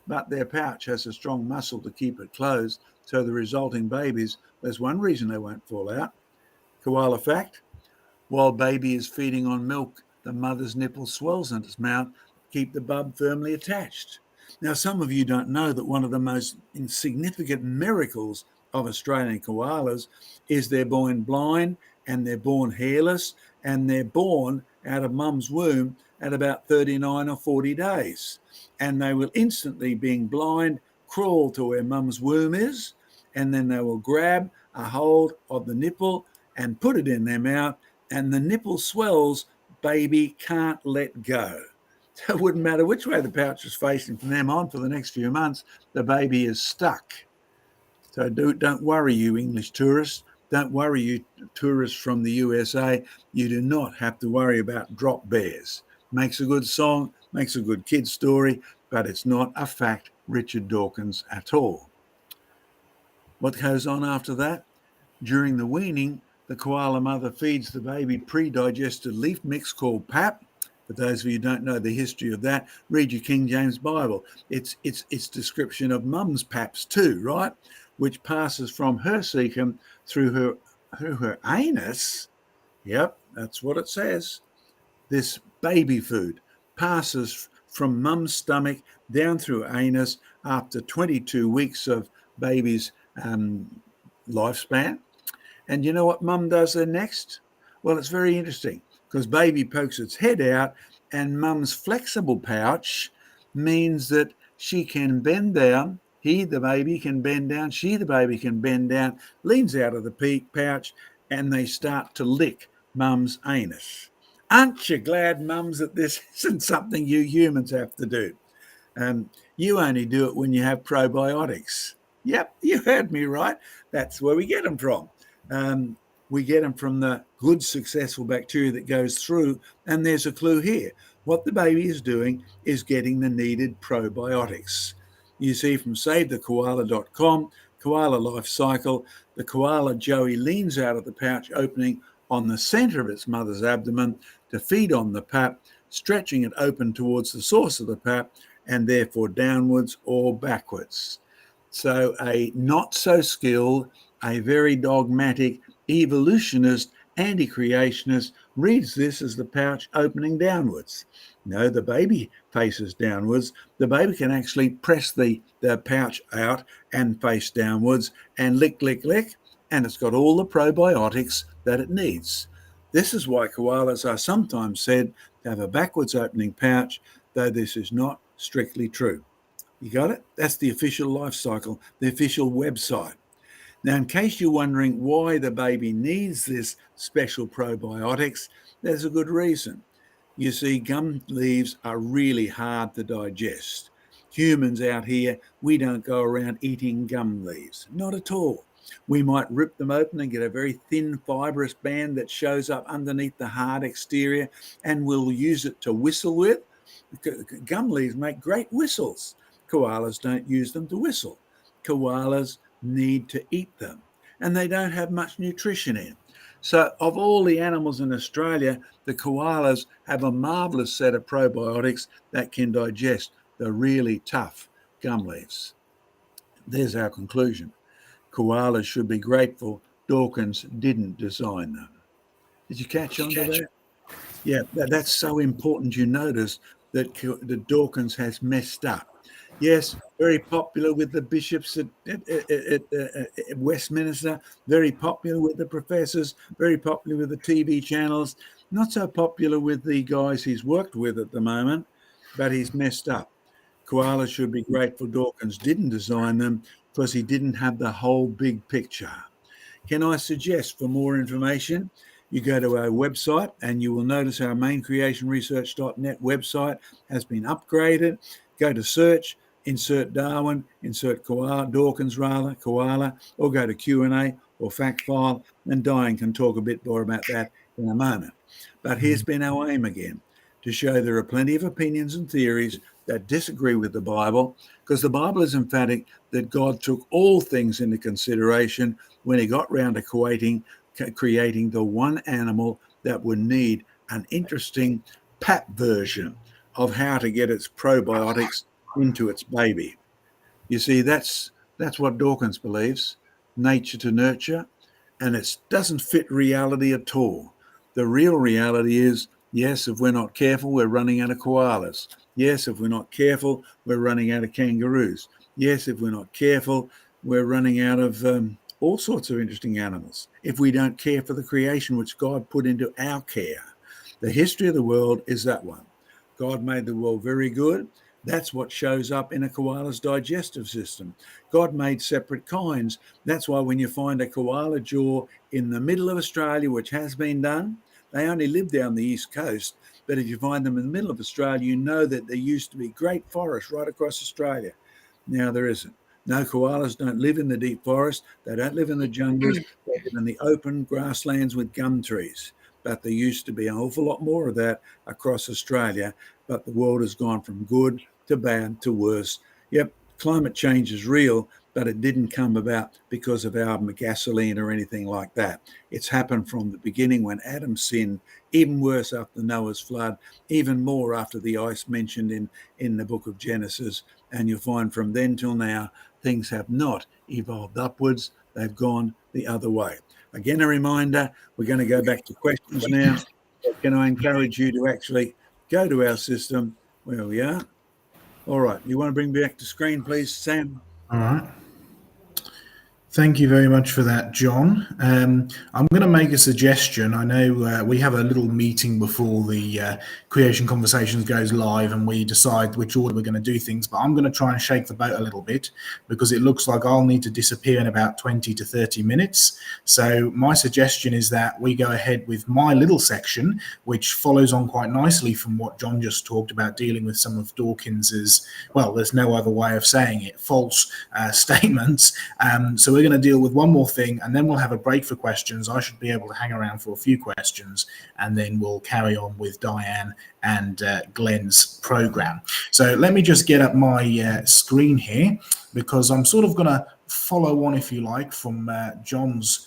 But their pouch has a strong muscle to keep it closed, so the resulting babies, there's one reason they won't fall out. Koala fact: while baby is feeding on milk, the mother's nipple swells in its mouth to keep the bub firmly attached. Now, some of you don't know that one of the most insignificant miracles of Australian koalas is they're born blind and they're born hairless and they're born out of mum's womb at about 39 or 40 days. And they will instantly, being blind, crawl to where mum's womb is, and then they will grab a hold of the nipple and put it in their mouth, and the nipple swells, baby can't let go. So it wouldn't matter which way the pouch is facing from them on for the next few months, the baby is stuck. So don't worry, you English tourists. Don't worry, you tourists from the USA. You do not have to worry about drop bears. Makes a good song, makes a good kid story, but it's not a fact, Richard Dawkins, at all. What goes on after that? During the weaning, the koala mother feeds the baby pre-digested leaf mix called pap. For those of you who don't know the history of that, read your King James Bible. It's description of mum's paps too, right? Which passes from her cecum through her anus. Yep, that's what it says. This baby food passes from mum's stomach down through anus after 22 weeks of baby's lifespan. And you know what mum does then next? Well, it's very interesting because baby pokes its head out and mum's flexible pouch means that she can bend down. He, the baby, can bend down. She, the baby, can bend down, leans out of the pouch, and they start to lick mum's anus. Aren't you glad, mums, that this isn't something you humans have to do? You only do it when you have probiotics. Yep, you heard me right. That's where we get them from. We get them from the good, successful bacteria that goes through, and there's a clue here. What the baby is doing is getting the needed probiotics. You see from SaveTheKoala.com, koala life cycle, the koala Joey leans out of the pouch opening on the center of its mother's abdomen to feed on the pap, stretching it open towards the source of the pap and therefore downwards or backwards. So a not so skilled, a very dogmatic evolutionist, anti-creationist reads this as the pouch opening downwards. No, the baby faces downwards. The baby can actually press the pouch out and face downwards and lick, lick, lick, and it's got all the probiotics that it needs. This is why koalas are sometimes said to have a backwards opening pouch, though this is not strictly true. You got it? That's the official life cycle, the official website. Now, in case you're wondering why the baby needs this special probiotics, there's a good reason. You see, gum leaves are really hard to digest. Humans out here, we don't go around eating gum leaves. Not at all. We might rip them open and get a very thin fibrous band that shows up underneath the hard exterior, and we'll use it to whistle with. Gum leaves make great whistles. Koalas don't use them to whistle. Koalas need to eat them, and they don't have much nutrition in. So of all the animals in Australia, the koalas have a marvellous set of probiotics that can digest the really tough gum leaves. There's our conclusion. Koalas should be grateful Dawkins didn't design them. Did you catch on to that? Yeah, that's so important. You notice that Dawkins has messed up. Yes, very popular with the bishops at Westminster, very popular with the professors, very popular with the TV channels, not so popular with the guys he's worked with at the moment, but he's messed up. Koalas should be grateful Dawkins didn't design them because he didn't have the whole big picture. Can I suggest, for more information, you go to our website and you will notice our maincreationresearch.net website has been upgraded. Go to search, insert Darwin, insert Dawkins, koala, or go to Q&A or fact file, and Diane can talk a bit more about that in a moment. But here's been our aim again, to show there are plenty of opinions and theories that disagree with the Bible, because the Bible is emphatic that God took all things into consideration when he got round to creating the one animal that would need an interesting pap version of how to get its probiotics into its baby. You see, that's what Dawkins believes, nature to nurture, and it doesn't fit reality at all. The real reality is, yes, if we're not careful, we're running out of koalas. Yes, if we're not careful, we're running out of kangaroos. Yes, if we're not careful, we're running out of all sorts of interesting animals. If we don't care for the creation which God put into our care. The history of the world is that one. God made the world very good. That's what shows up in a koala's digestive system. God made separate kinds. That's why when you find a koala jaw in the middle of Australia, which has been done, they only live down the east coast. But if you find them in the middle of Australia, you know that there used to be great forests right across Australia. Now there isn't. No, koalas don't live in the deep forest. They don't live in the jungles. They live in the open grasslands with gum trees. But there used to be an awful lot more of that across Australia. But the world has gone from good to bad to worse. Yep, climate change is real, but it didn't come about because of our gasoline or anything like that. It's happened from the beginning when Adam sinned, even worse after Noah's flood, even more after the ice mentioned in the book of Genesis. And you'll find from then till now, things have not evolved upwards. They've gone the other way. Again, a reminder, we're going to go back to questions now. Can I encourage you to actually go to our system where we are? All right. You want to bring me back to screen, please, Sam? All right. Thank you very much for that, John. I'm going to make a suggestion. I know we have a little meeting before the Creation Conversations goes live and we decide which order we're going to do things, but I'm going to try and shake the boat a little bit because it looks like I'll need to disappear in about 20 to 30 minutes. So my suggestion is that we go ahead with my little section, which follows on quite nicely from what John just talked about, dealing with some of Dawkins's, well, there's no other way of saying it, false statements. So we're going to deal with one more thing and then we'll have a break for questions. I should be able to hang around for a few questions and then we'll carry on with Diane and Glenn's program. So let me just get up my screen here because I'm sort of going to follow on, if you like, from John's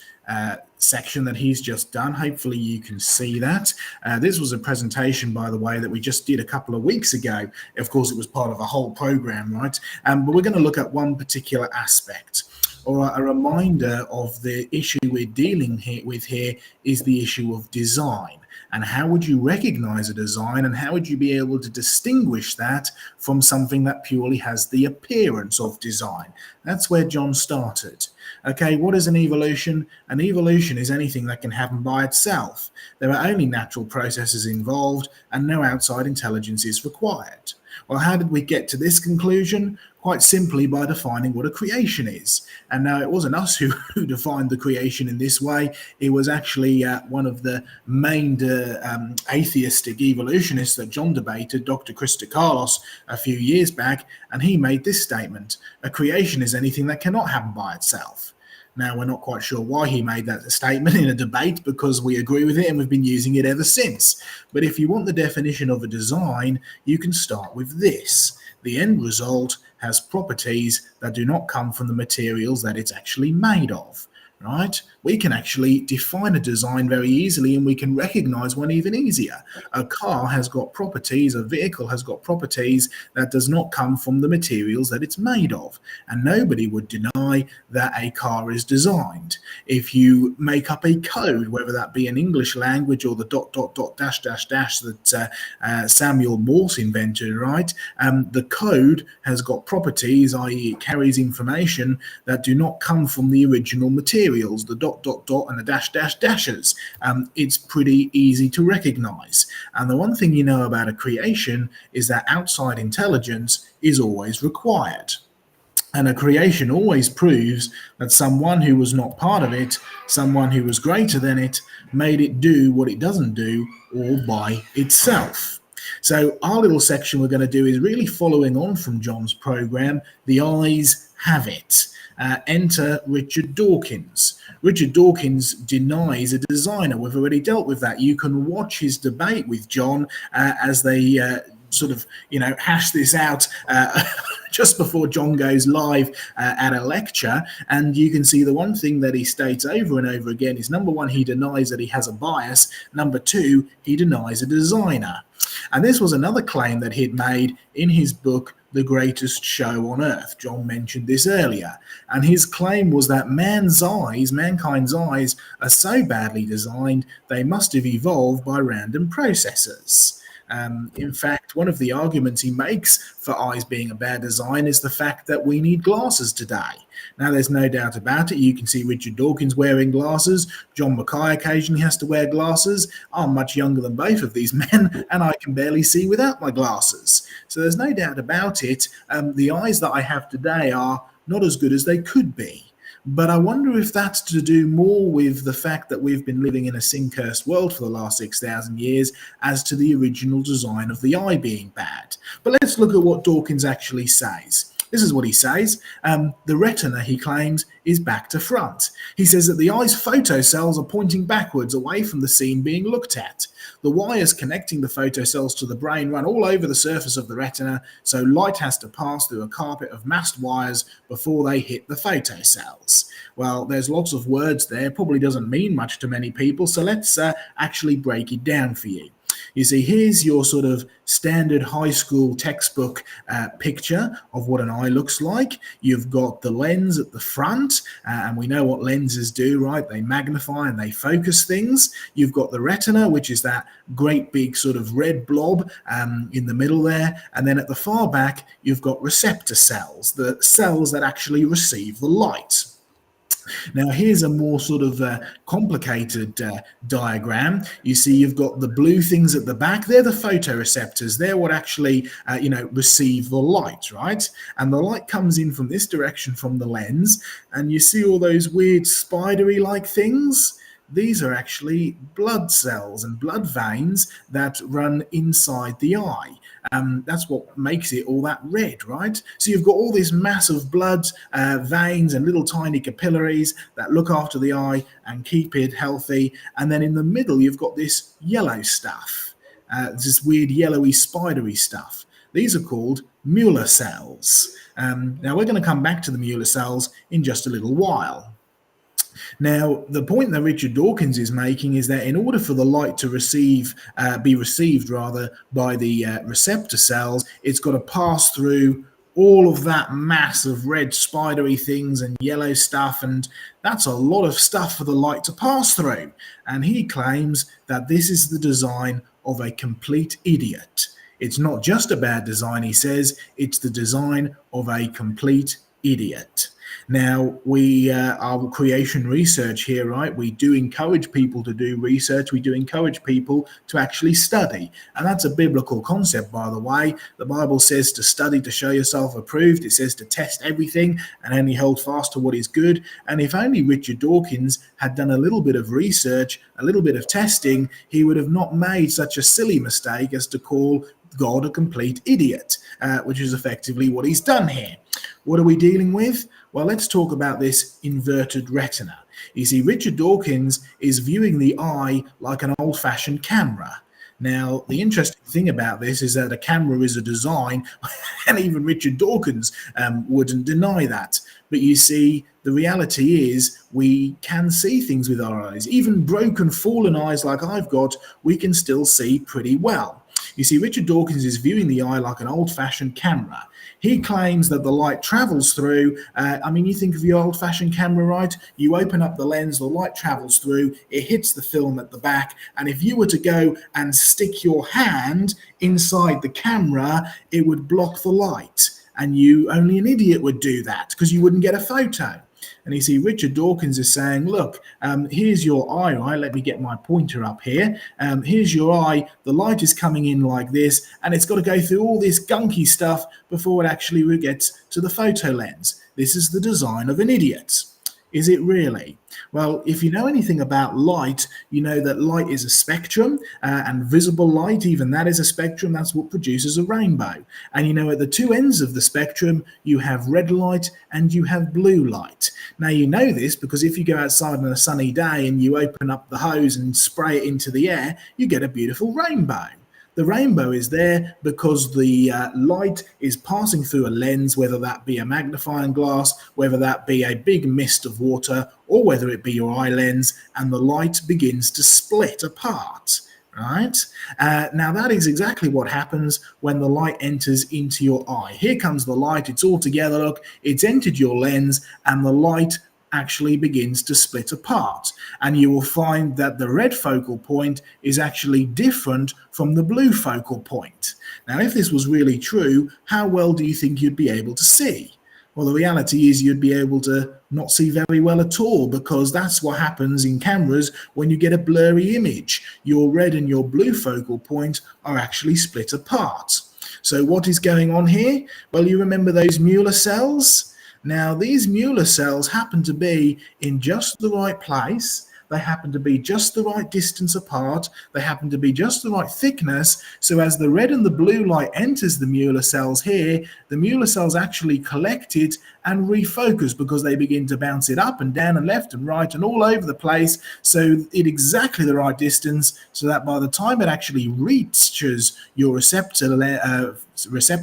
section that he's just done. Hopefully you can see that. This was a presentation, by the way, that we just did a couple of weeks ago. Of course, it was part of a whole program, right? But we're going to look at one particular aspect. Or a reminder of the issue we're dealing with here is the issue of design. And how would you recognize a design and how would you be able to distinguish that from something that purely has the appearance of design? That's where John started. Okay, what is an evolution? An evolution is anything that can happen by itself. There are only natural processes involved and no outside intelligence is required. Well, how did we get to this conclusion? Quite simply by defining what a creation is. And now it wasn't us who defined the creation in this way. It was actually one of the main atheistic evolutionists that John debated, Dr. Carlos, a few years back, and he made this statement: a creation is anything that cannot happen by itself. Now, we're not quite sure why he made that statement in a debate because we agree with it and we've been using it ever since. But if you want the definition of a design, you can start with this. The end result has properties that do not come from the materials that it's actually made of, right? We can actually define a design very easily and we can recognize one even easier. A car has got properties, a vehicle has got properties that does not come from the materials that it's made of. And nobody would deny that a car is designed. If you make up a code, whether that be an English language or the ... that Samuel Morse invented, right? The code has got properties, i.e. it carries information that do not come from the original materials, the ... and the ... dashes. It's pretty easy to recognize. And the one thing you know about a creation is that outside intelligence is always required. And a creation always proves that someone who was not part of it, someone who was greater than it, made it do what it doesn't do all by itself. So our little section we're going to do is really following on from John's program, The Eyes Have It. Enter Richard Dawkins. Richard Dawkins denies a designer. We've already dealt with that. You can watch his debate with John as they sort of, hash this out just before John goes live at a lecture. And you can see the one thing that he states over and over again is, number one, he denies that he has a bias. Number two, he denies a designer. And this was another claim that he'd made in his book, The Greatest Show on Earth. John mentioned this earlier. And his claim was that mankind's eyes, are so badly designed, they must have evolved by random processes. In fact, one of the arguments he makes for eyes being a bad design is the fact that we need glasses today. Now, there's no doubt about it. You can see Richard Dawkins wearing glasses. John Mackay occasionally has to wear glasses. I'm much younger than both of these men, and I can barely see without my glasses. So there's no doubt about it. The eyes that I have today are not as good as they could be. But I wonder if that's to do more with the fact that we've been living in a sin-cursed world for the last 6,000 years as to the original design of the eye being bad. But let's look at what Dawkins actually says. This is what he says. The retina, he claims, is back to front. He says that the eye's photocells are pointing backwards away from the scene being looked at. The wires connecting the photocells to the brain run all over the surface of the retina, so light has to pass through a carpet of masked wires before they hit the photocells. Well, there's lots of words there, probably doesn't mean much to many people, so let's actually break it down for you. You see, here's your sort of standard high school textbook picture of what an eye looks like. You've got the lens at the front, and we know what lenses do, right? They magnify and they focus things. You've got the retina, which is that great big sort of red blob in the middle there. And then at the far back, you've got receptor cells, the cells that actually receive the light. Now, here's a more sort of complicated diagram. You see you've got the blue things at the back. They're the photoreceptors. They're what actually, receive the light, right? And the light comes in from this direction from the lens. And you see all those weird spidery-like things? These are actually blood cells and blood veins that run inside the eye. That's what makes it all that red, right? So you've got all this massive blood veins and little tiny capillaries that look after the eye and keep it healthy. And then in the middle, you've got this yellow stuff, this weird yellowy spidery stuff. These are called Mueller cells. Now, we're going to come back to the Mueller cells in just a little while. Now, the point that Richard Dawkins is making is that in order for the light to be received by the receptor cells, it's got to pass through all of that mass of red spidery things and yellow stuff, and that's a lot of stuff for the light to pass through. And he claims that this is the design of a complete idiot. It's not just a bad design, he says, it's the design of a complete idiot. Now, we are creation research here, right? We do encourage people to do research. We do encourage people to actually study. And that's a biblical concept, by the way. The Bible says to study to show yourself approved. It says to test everything and only hold fast to what is good. And if only Richard Dawkins had done a little bit of research, a little bit of testing, he would have not made such a silly mistake as to call God a complete idiot, which is effectively what he's done here. What are we dealing with? Well, let's talk about this inverted retina. You see, Richard Dawkins is viewing the eye like an old-fashioned camera. Now, the interesting thing about this is that a camera is a design, and even Richard Dawkins wouldn't deny that. But you see, the reality is we can see things with our eyes. Even broken, fallen eyes like I've got, we can still see pretty well. You see, Richard Dawkins is viewing the eye like an old-fashioned camera. He claims that the light travels through. You think of your old-fashioned camera, right? You open up the lens, the light travels through, it hits the film at the back, and if you were to go and stick your hand inside the camera, it would block the light. And only an idiot would do that because you wouldn't get a photo. And you see, Richard Dawkins is saying, look, here's your eye, right? Let me get my pointer up here. Here's your eye. The light is coming in like this, and it's got to go through all this gunky stuff before it actually gets to the photo lens. This is the design of an idiot. Is it really? Well, if you know anything about light, you know that light is a spectrum, and visible light, even that is a spectrum. That's what produces a rainbow. And you know, at the two ends of the spectrum, you have red light and you have blue light. Now, you know this because if you go outside on a sunny day and you open up the hose and spray it into the air, you get a beautiful rainbow. The rainbow is there because the light is passing through a lens, whether that be a magnifying glass, whether that be a big mist of water, or whether it be your eye lens, and the light begins to split apart. Right? Now that is exactly what happens when the light enters into your eye. Here comes the light, it's all together, look, it's entered your lens, and the light actually begins to split apart. And you will find that the red focal point is actually different from the blue focal point. Now, if this was really true, how well do you think you'd be able to see? Well, the reality is you'd be able to not see very well at all, because that's what happens in cameras when you get a blurry image. Your red and your blue focal point are actually split apart. So what is going on here? Well, you remember those Mueller cells? Now, these Mueller cells happen to be in just the right place. They happen to be just the right distance apart. They happen to be just the right thickness. So as the red and the blue light enters the Mueller cells here, the Mueller cells actually collect it and refocus, because they begin to bounce it up and down and left and right and all over the place, so at exactly the right distance, so that by the time it actually reaches your receptor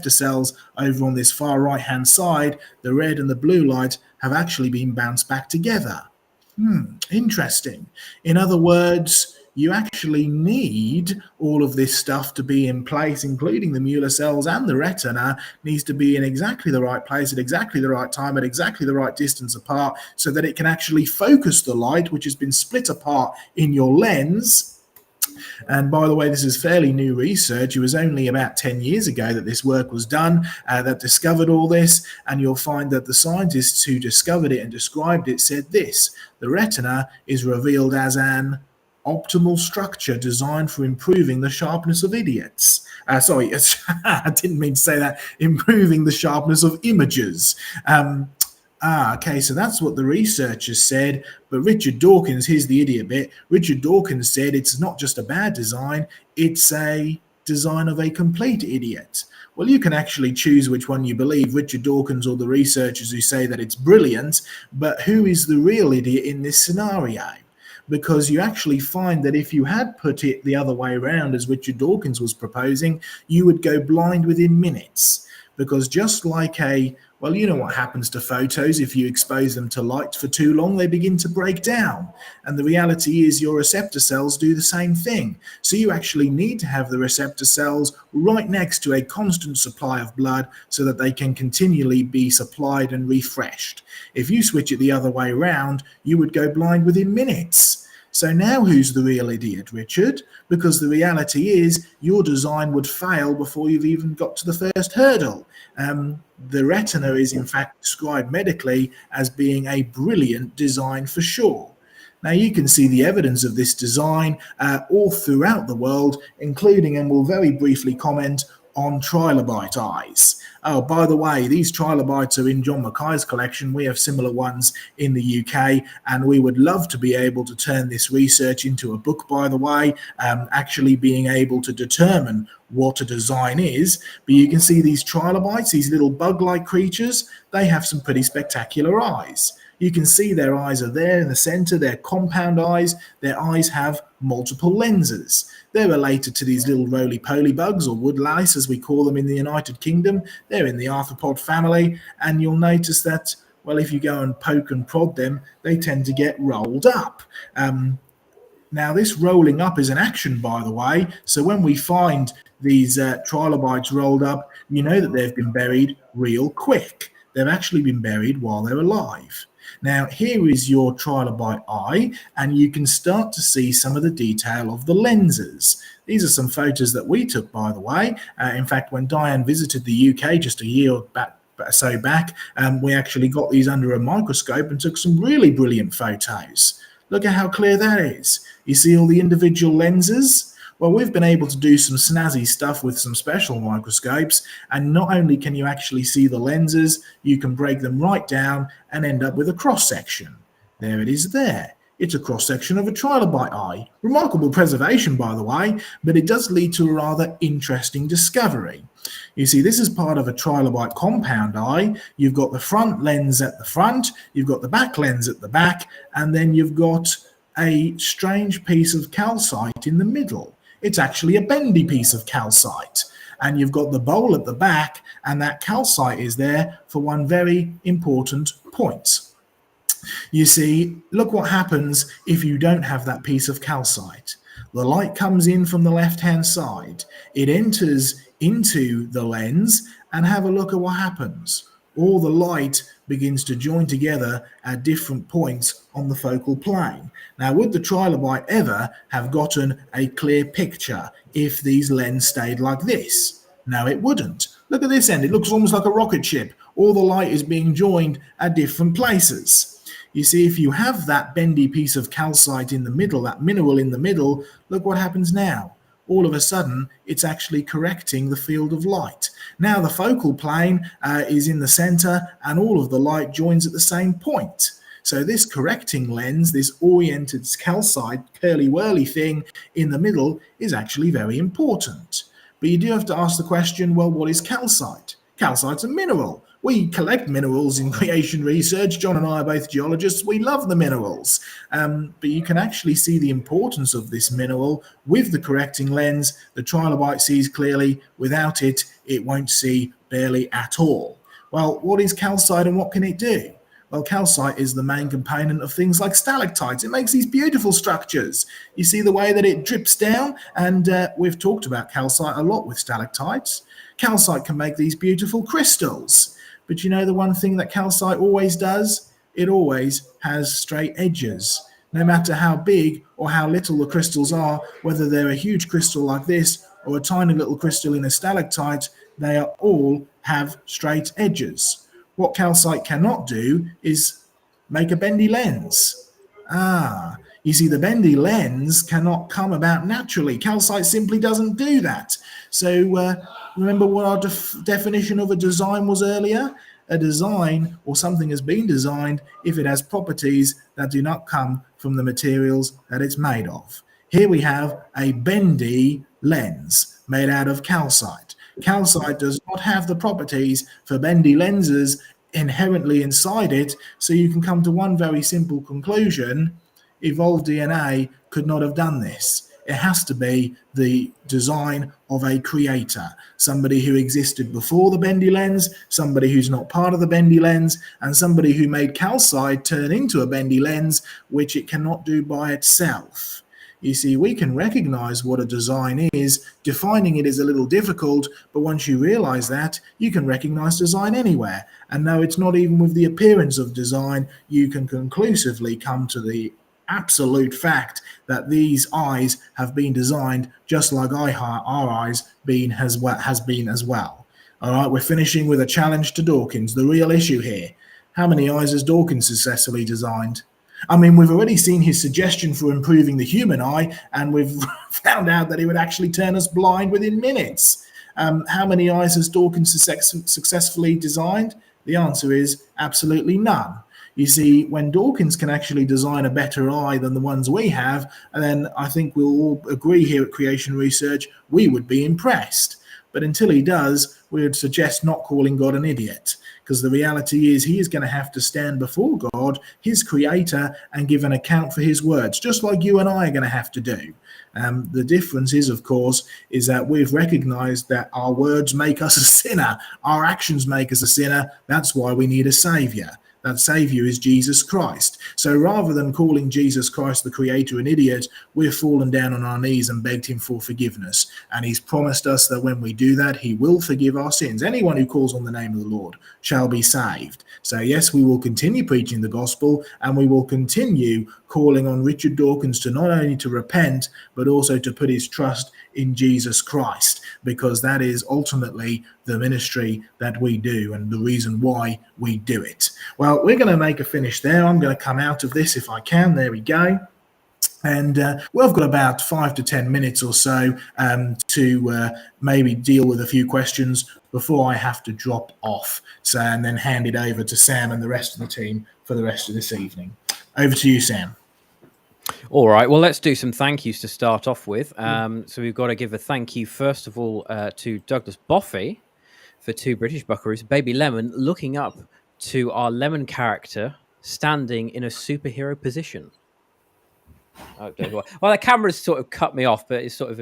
cells over on this far right hand side, the red and the blue light have actually been bounced back together. Interesting. In other words, you actually need all of this stuff to be in place, including the Mueller cells, and the retina needs to be in exactly the right place at exactly the right time at exactly the right distance apart, so that it can actually focus the light, which has been split apart in your lens. And by the way, this is fairly new research. It was only about 10 years ago that this work was done that discovered all this. And you'll find that the scientists who discovered it and described it said this: the retina is revealed as an optimal structure designed for improving the sharpness of idiots. Sorry, I didn't mean to say that. Improving the sharpness of images. Okay, so that's what the researchers said. But Richard Dawkins, here's the idiot bit. Richard Dawkins said it's not just a bad design, it's a design of a complete idiot. Well, you can actually choose which one you believe, Richard Dawkins or the researchers who say that it's brilliant, but who is the real idiot in this scenario? Because you actually find that if you had put it the other way around, as Richard Dawkins was proposing, you would go blind within minutes. Because just like well, you know what happens to photos if you expose them to light for too long, they begin to break down. And the reality is your receptor cells do the same thing. So you actually need to have the receptor cells right next to a constant supply of blood so that they can continually be supplied and refreshed. If you switch it the other way around, you would go blind within minutes. So now who's the real idiot, Richard? Because the reality is your design would fail before you've even got to the first hurdle. The retina is in fact described medically as being a brilliant design for sure. Now you can see the evidence of this design all throughout the world, including, and we'll very briefly comment on trilobite eyes. Oh, by the way, these trilobites are in John Mackay's collection. We have similar ones in the UK, and we would love to be able to turn this research into a book, by the way, actually being able to determine what a design is. But you can see these trilobites, these little bug-like creatures, they have some pretty spectacular eyes. You can see their eyes are there in the center. They're compound eyes. Their eyes have multiple lenses. They're related to these little roly-poly bugs, or wood lice as we call them in the United Kingdom. They're in the arthropod family, and you'll notice that, well, if you go and poke and prod them, they tend to get rolled up. Now, this rolling up is an action, by the way. So when we find these trilobites rolled up, you know that they've been buried real quick. They've actually been buried while they're alive. Now, here is your trilobite eye, and you can start to see some of the detail of the lenses. These are some photos that we took, by the way. In fact, when Diane visited the UK just a year back, we actually got these under a microscope and took some really brilliant photos. Look at how clear that is. You see all the individual lenses? Well, we've been able to do some snazzy stuff with some special microscopes, and not only can you actually see the lenses, you can break them right down and end up with a cross-section. There it is there. It's a cross-section of a trilobite eye. Remarkable preservation, by the way, but it does lead to a rather interesting discovery. You see, this is part of a trilobite compound eye. You've got the front lens at the front, you've got the back lens at the back, and then you've got a strange piece of calcite in the middle. It's actually a bendy piece of calcite. And you've got the bowl at the back, and that calcite is there for one very important point. You see, look what happens if you don't have that piece of calcite. The light comes in from the left-hand side. It enters into the lens, and have a look at what happens. All the light begins to join together at different points on the focal plane. Now, would the trilobite ever have gotten a clear picture if these lenses stayed like this? No, it wouldn't. Look at this end. It looks almost like a rocket ship. All the light is being joined at different places. You see, if you have that bendy piece of calcite in the middle, that mineral in the middle, look what happens now. All of a sudden, it's actually correcting the field of light. Now the focal plane is in the center, and all of the light joins at the same point. So this correcting lens, this oriented calcite, curly-whirly thing in the middle, is actually very important. But you do have to ask the question, well, what is calcite? Calcite's a mineral. We collect minerals in creation research. John and I are both geologists. We love the minerals. But you can actually see the importance of this mineral with the correcting lens. The trilobite sees clearly. Without it, it won't see barely at all. Well, what is calcite and what can it do? Well, calcite is the main component of things like stalactites. It makes these beautiful structures. You see the way that it drips down, and we've talked about calcite a lot with stalactites. Calcite can make these beautiful crystals. But you know the one thing that calcite always does? It always has straight edges. No matter how big or how little the crystals are, whether they're a huge crystal like this or a tiny little crystal in a stalactite, they are all have straight edges. What calcite cannot do is make a bendy lens. You see, the bendy lens cannot come about naturally. Calcite simply doesn't do that. So remember what our definition of a design was earlier? A design, or something has been designed, if it has properties that do not come from the materials that it's made of. Here we have a bendy lens made out of calcite. Calcite does not have the properties for bendy lenses inherently inside it, so you can come to one very simple conclusion. Evolved DNA could not have done this. It has to be the design of a creator, somebody who existed before the bendy lens, somebody who's not part of the bendy lens, and somebody who made calcite turn into a bendy lens, which it cannot do by itself. You see, we can recognize what a design is. Defining it is a little difficult, but once you realize that, you can recognize design anywhere. And no, it's not even with the appearance of design, you can conclusively come to the absolute fact that these eyes have been designed just like our eyes has been as well. All right, we're finishing with a challenge to Dawkins. The real issue here: how many eyes has Dawkins successfully designed? I mean, we've already seen his suggestion for improving the human eye, and we've found out that it would actually turn us blind within minutes. How many eyes has Dawkins successfully designed? The answer is absolutely none. You see, when Dawkins can actually design a better eye than the ones we have, then I think we'll all agree here at Creation Research, we would be impressed. But until he does, we would suggest not calling God an idiot, because the reality is he is going to have to stand before God, his creator, and give an account for his words, just like you and I are going to have to do. The difference is, of course, is that we've recognized that our words make us a sinner. Our actions make us a sinner. That's why we need a savior. That savior is Jesus Christ. So rather than calling Jesus Christ the creator an idiot, we've fallen down on our knees and begged him for forgiveness. And he's promised us that when we do that, he will forgive our sins. Anyone who calls on the name of the Lord shall be saved. So yes, we will continue preaching the gospel, and we will continue calling on Richard Dawkins to not only to repent, but also to put his trust in Jesus Christ, because that is ultimately the ministry that we do and the reason why we do it. Well, we're going to make a finish there. I'm going to come out of this if I can. There we go. And we've got about 5 to 10 minutes or so to maybe deal with a few questions before I have to drop off. So, and then hand it over to Sam and the rest of the team for the rest of this evening. Over to you, Sam. All right. Well, let's do some thank yous to start off with. So we've got to give a thank you, first of all, to Douglas Boffey for 2 British Buckaroos. Baby Lemon looking up to our lemon character standing in a superhero position. Okay. Well, the camera's sort of cut me off, but it's sort of.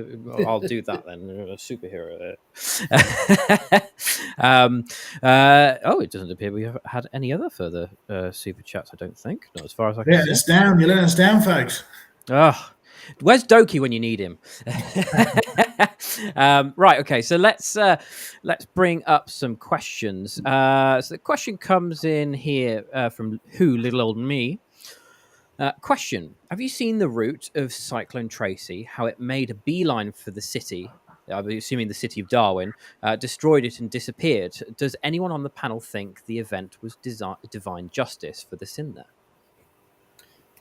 I'll do that then. A superhero. It doesn't appear we have had any other further super chats. I don't think. Not as far as I can Let see. us down. You let us down, folks. Oh, where's Doki when you need him? Right. Okay. So let's bring up some questions. So the question comes in here from little old me. Question: have you seen the route of Cyclone Tracy? How it made a beeline for the city? I'm assuming the city of Darwin, destroyed it and disappeared. Does anyone on the panel think the event was divine justice for the sin there?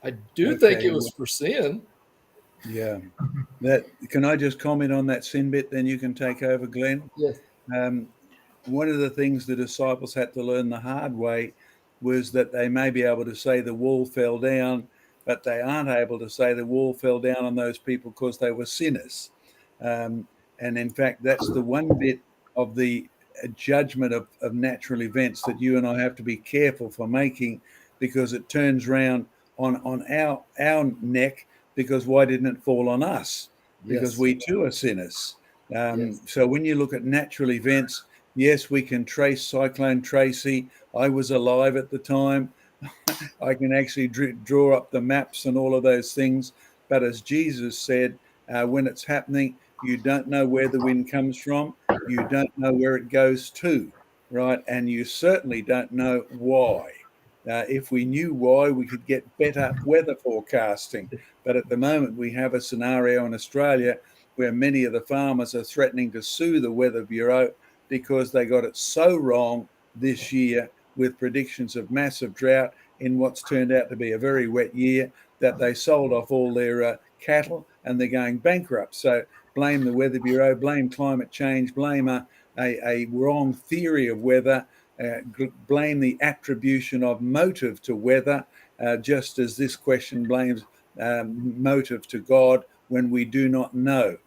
I do think it was for sin. Yeah. Can I just comment on that sin bit? Then you can take over, Glenn. Yes. One of the things the disciples had to learn the hard way was that they may be able to say the wall fell down, but they aren't able to say the wall fell down on those people because they were sinners. And in fact, that's the one bit of the judgment of natural events that you and I have to be careful for making, because it turns around on our neck, because why didn't it fall on us? Because we too are sinners. So when you look at natural events, yes, we can trace Cyclone Tracy. I was alive at the time. I can actually draw up the maps and all of those things. But as Jesus said, when it's happening, you don't know where the wind comes from. You don't know where it goes to, right? And you certainly don't know why. If we knew why, we could get better weather forecasting. But at the moment, we have a scenario in Australia where many of the farmers are threatening to sue the Weather Bureau because they got it so wrong this year with predictions of massive drought in what's turned out to be a very wet year, that they sold off all their cattle and they're going bankrupt. So blame the Weather Bureau, blame climate change, blame a wrong theory of weather, blame the attribution of motive to weather, just as this question blames motive to God when we do not know.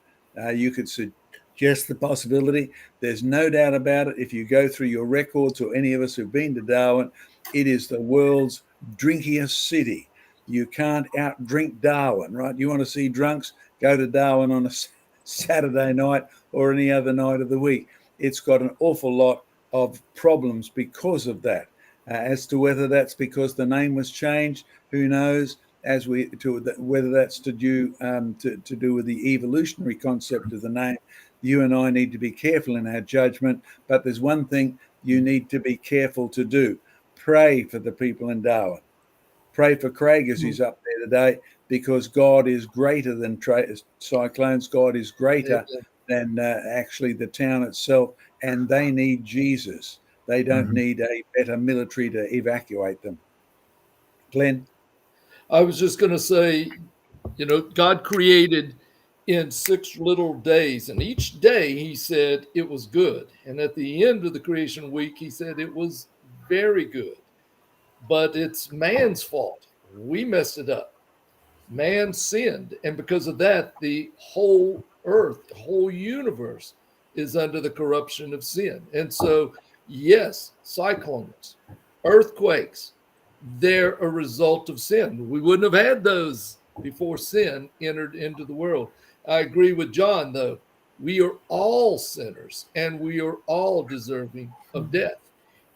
You could suggest the possibility. There's no doubt about it. If you go through your records, or any of us who've been to Darwin, it is the world's drinkiest city. You can't outdrink Darwin, right? You want to see drunks? Go to Darwin on a Saturday night or any other night of the week. It's got an awful lot of problems because of that. As to whether that's because the name was changed, who knows? Whether that's to do with the evolutionary concept of the name, you and I need to be careful in our judgment. But there's one thing you need to be careful to do: pray for the people in Darwin. Pray for Craig as he's up there today, because God is greater than cyclones. God is greater than actually the town itself, and they need Jesus. They don't need a better military to evacuate them. Glenn? I was just going to say, God created in 6 little days, and each day he said it was good. And at the end of the creation week, he said it was very good. But it's man's fault. We messed it up. Man sinned. And because of that, the whole earth, the whole universe is under the corruption of sin. And so, yes, cyclones, earthquakes, they're a result of sin. We wouldn't have had those before sin entered into the world. I agree with John, though. We are all sinners and we are all deserving of death.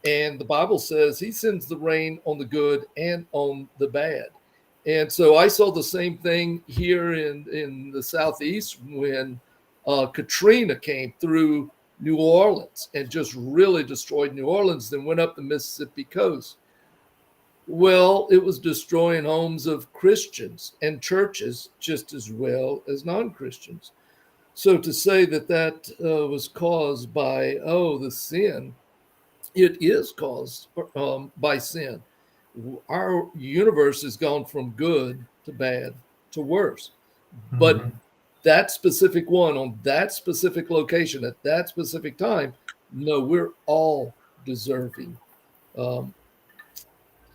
And the Bible says he sends the rain on the good and on the bad. And so I saw the same thing here in the Southeast when Katrina came through New Orleans and just really destroyed New Orleans, then went up the Mississippi coast. Well, it was destroying homes of Christians and churches just as well as non-Christians. So to say that was caused by, the sin, it is caused by sin. Our universe has gone from good to bad to worse. But that specific one on that specific location at that specific time, no, we're all deserving.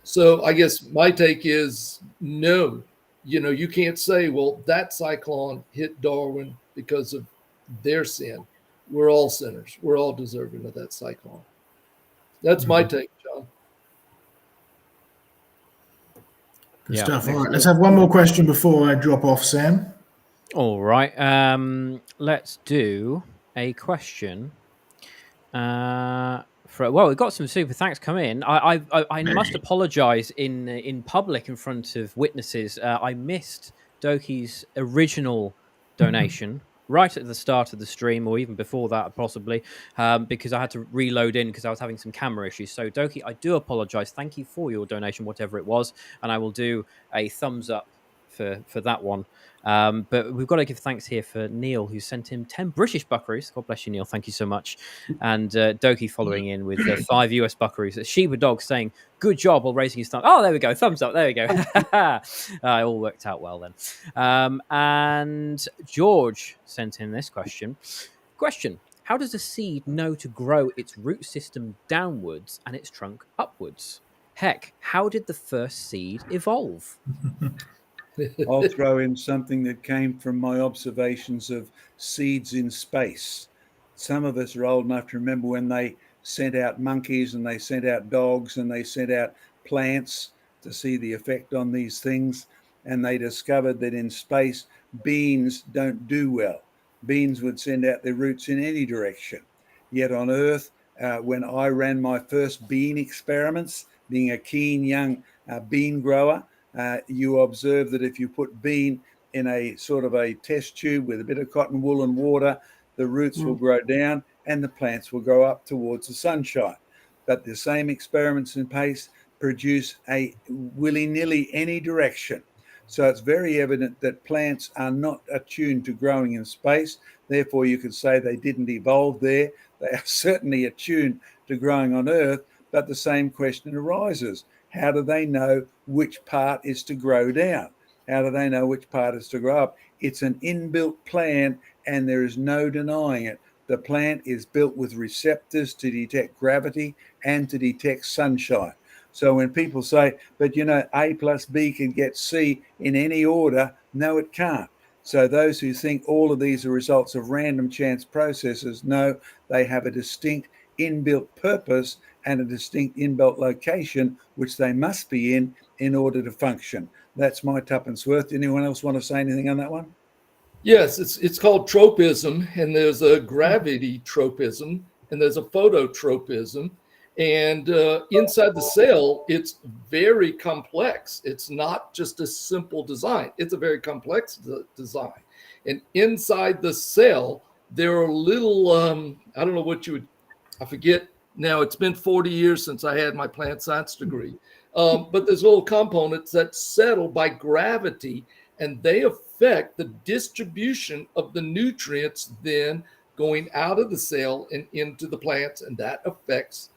So I guess my take is no. You can't say, well, that cyclone hit Darwin because of their sin. We're all sinners. We're all deserving of that cyclone. That's my take, John. Good stuff. All right, let's have one more question before I drop off, Sam. All right. Let's do a question. We've got some super thanks come in. I must apologise in public in front of witnesses. I missed Doki's original donation right at the start of the stream, or even before that, possibly, because I had to reload in because I was having some camera issues. So, Doki, I do apologise. Thank you for your donation, whatever it was, and I will do a thumbs up for that one. But we've got to give thanks here for Neil, who sent him 10 British buckaroos. God bless you, Neil. Thank you so much. And Doki following in with 5 US buckaroos. Sheba Dog saying, good job, while raising his thumb. Oh, there we go. Thumbs up. There we go. It all worked out well then. And George sent in this question. How does a seed know to grow its root system downwards and its trunk upwards? Heck, how did the first seed evolve? I'll throw in something that came from my observations of seeds in space. Some of us are old enough to remember when they sent out monkeys and they sent out dogs and they sent out plants to see the effect on these things. And they discovered that in space, beans don't do well. Beans would send out their roots in any direction. Yet on Earth, when I ran my first bean experiments, being a keen young bean grower, you observe that if you put bean in a sort of a test tube with a bit of cotton wool and water, the roots will grow down and the plants will grow up towards the sunshine. But the same experiments in space produce a willy-nilly any direction. So it's very evident that plants are not attuned to growing in space. Therefore, you could say they didn't evolve there. They are certainly attuned to growing on Earth, but the same question arises. How do they know which part is to grow down? How do they know which part is to grow up? It's an inbuilt plan, and there is no denying it. The plant is built with receptors to detect gravity and to detect sunshine. So when people say, but A plus B can get C in any order, no, it can't. So those who think all of these are results of random chance processes, no, they have a distinct inbuilt purpose and a distinct inbuilt location, which they must be in order to function. That's my tuppence worth. Anyone else want to say anything on that one? Yes, it's called tropism, and there's a gravity tropism, and there's a phototropism. And inside the cell, it's very complex. It's not just a simple design. It's a very complex design. And inside the cell, there are little, I don't know what you would, I forget now, it's been 40 years since I had my plant science degree. But there's little components that settle by gravity, and they affect the distribution of the nutrients then going out of the cell and into the plants, and that affects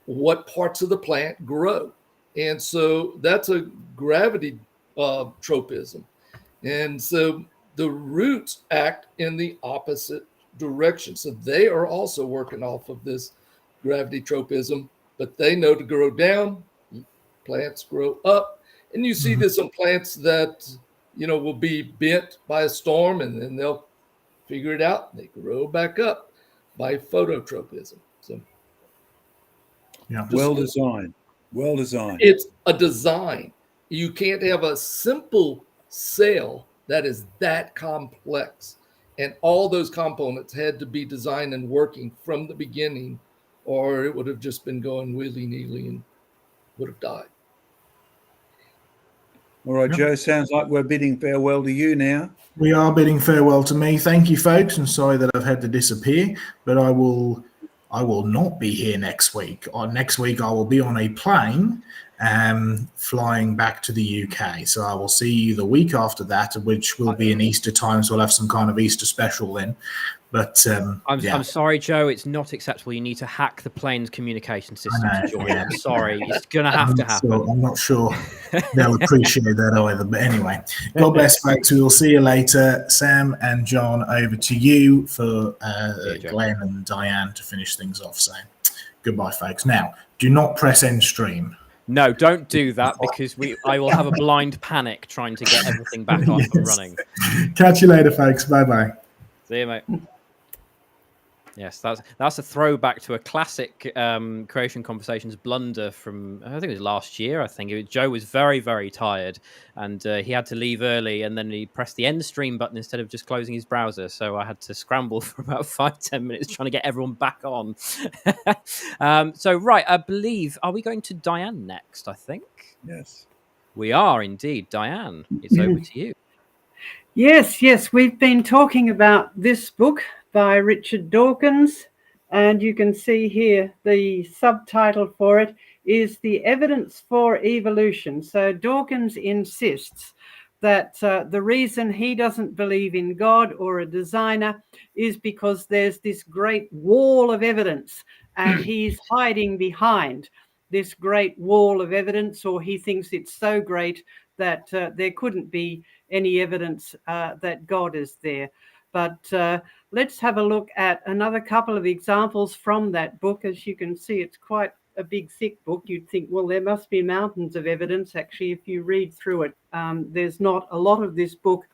what parts of the plant grow. And so that's a gravity tropism. And so the roots act in the opposite direction. So they are also working off of this gravity tropism, but they know to grow down, plants grow up. And you see this on plants that, will be bent by a storm, and then they'll figure it out. They grow back up by phototropism. So yeah, well designed. It's a design. You can't have a simple cell that is that complex. And all those components had to be designed and working from the beginning, or it would have just been going willy-nilly and would have died. All right, Joe, sounds like we're bidding farewell to you now. We are bidding farewell to me. Thank you, folks, and sorry that I've had to disappear, but I will not be here next week. Next week, I will be on a plane flying back to the UK. So I will see you the week after that, which will be in Easter time. So we'll have some kind of Easter special then. But I'm sorry, Joe. It's not acceptable. You need to hack the plane's communication system to join. I'm sorry. It's going to have to happen. I'm not sure they'll appreciate that either. But anyway, God bless, folks. We will see you later. Sam and John, over to you for Glenn and Diane to finish things off. So goodbye, folks. Now, do not press end stream. No, don't do that, because I will have a blind panic trying to get everything back on and running. Catch you later, folks. Bye-bye. See you, mate. Yes, that's a throwback to a classic Creation Conversations blunder from, I think it was last year. I think Joe was very, very tired, and he had to leave early, and then he pressed the end stream button instead of just closing his browser. So I had to scramble for about 5-10 minutes trying to get everyone back on. So right, I believe, are we going to Diane next? I think Yes. we are indeed. Diane, it's over to you. Yes, we've been talking about this book by Richard Dawkins, and you can see here the subtitle for it is The Evidence for Evolution. So Dawkins insists that the reason he doesn't believe in God or a designer is because there's this great wall of evidence, and he's hiding behind this great wall of evidence, or he thinks it's so great that there couldn't be any evidence that God is there. But let's have a look at another couple of examples from that book. As you can see, it's quite a big, thick book. You'd think, well, there must be mountains of evidence. Actually, if you read through it, there's not. A lot of this book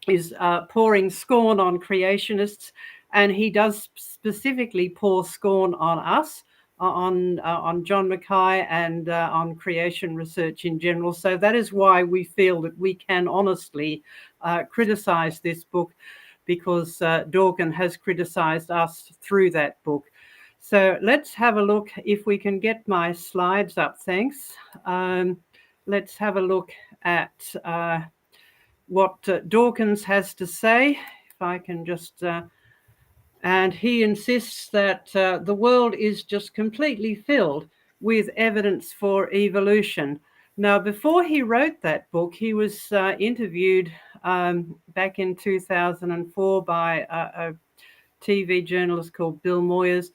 is pouring scorn on creationists, and he does specifically pour scorn on us, on John Mackay, and on creation research in general. So that is why we feel that we can honestly criticize this book, because Dawkins has criticized us through that book. So let's have a look if we can get my slides up. Thanks. Let's have a look at what Dawkins has to say. If I can just... and he insists that the world is just completely filled with evidence for evolution. Now, before he wrote that book, he was interviewed back in 2004 by a TV journalist called Bill Moyers,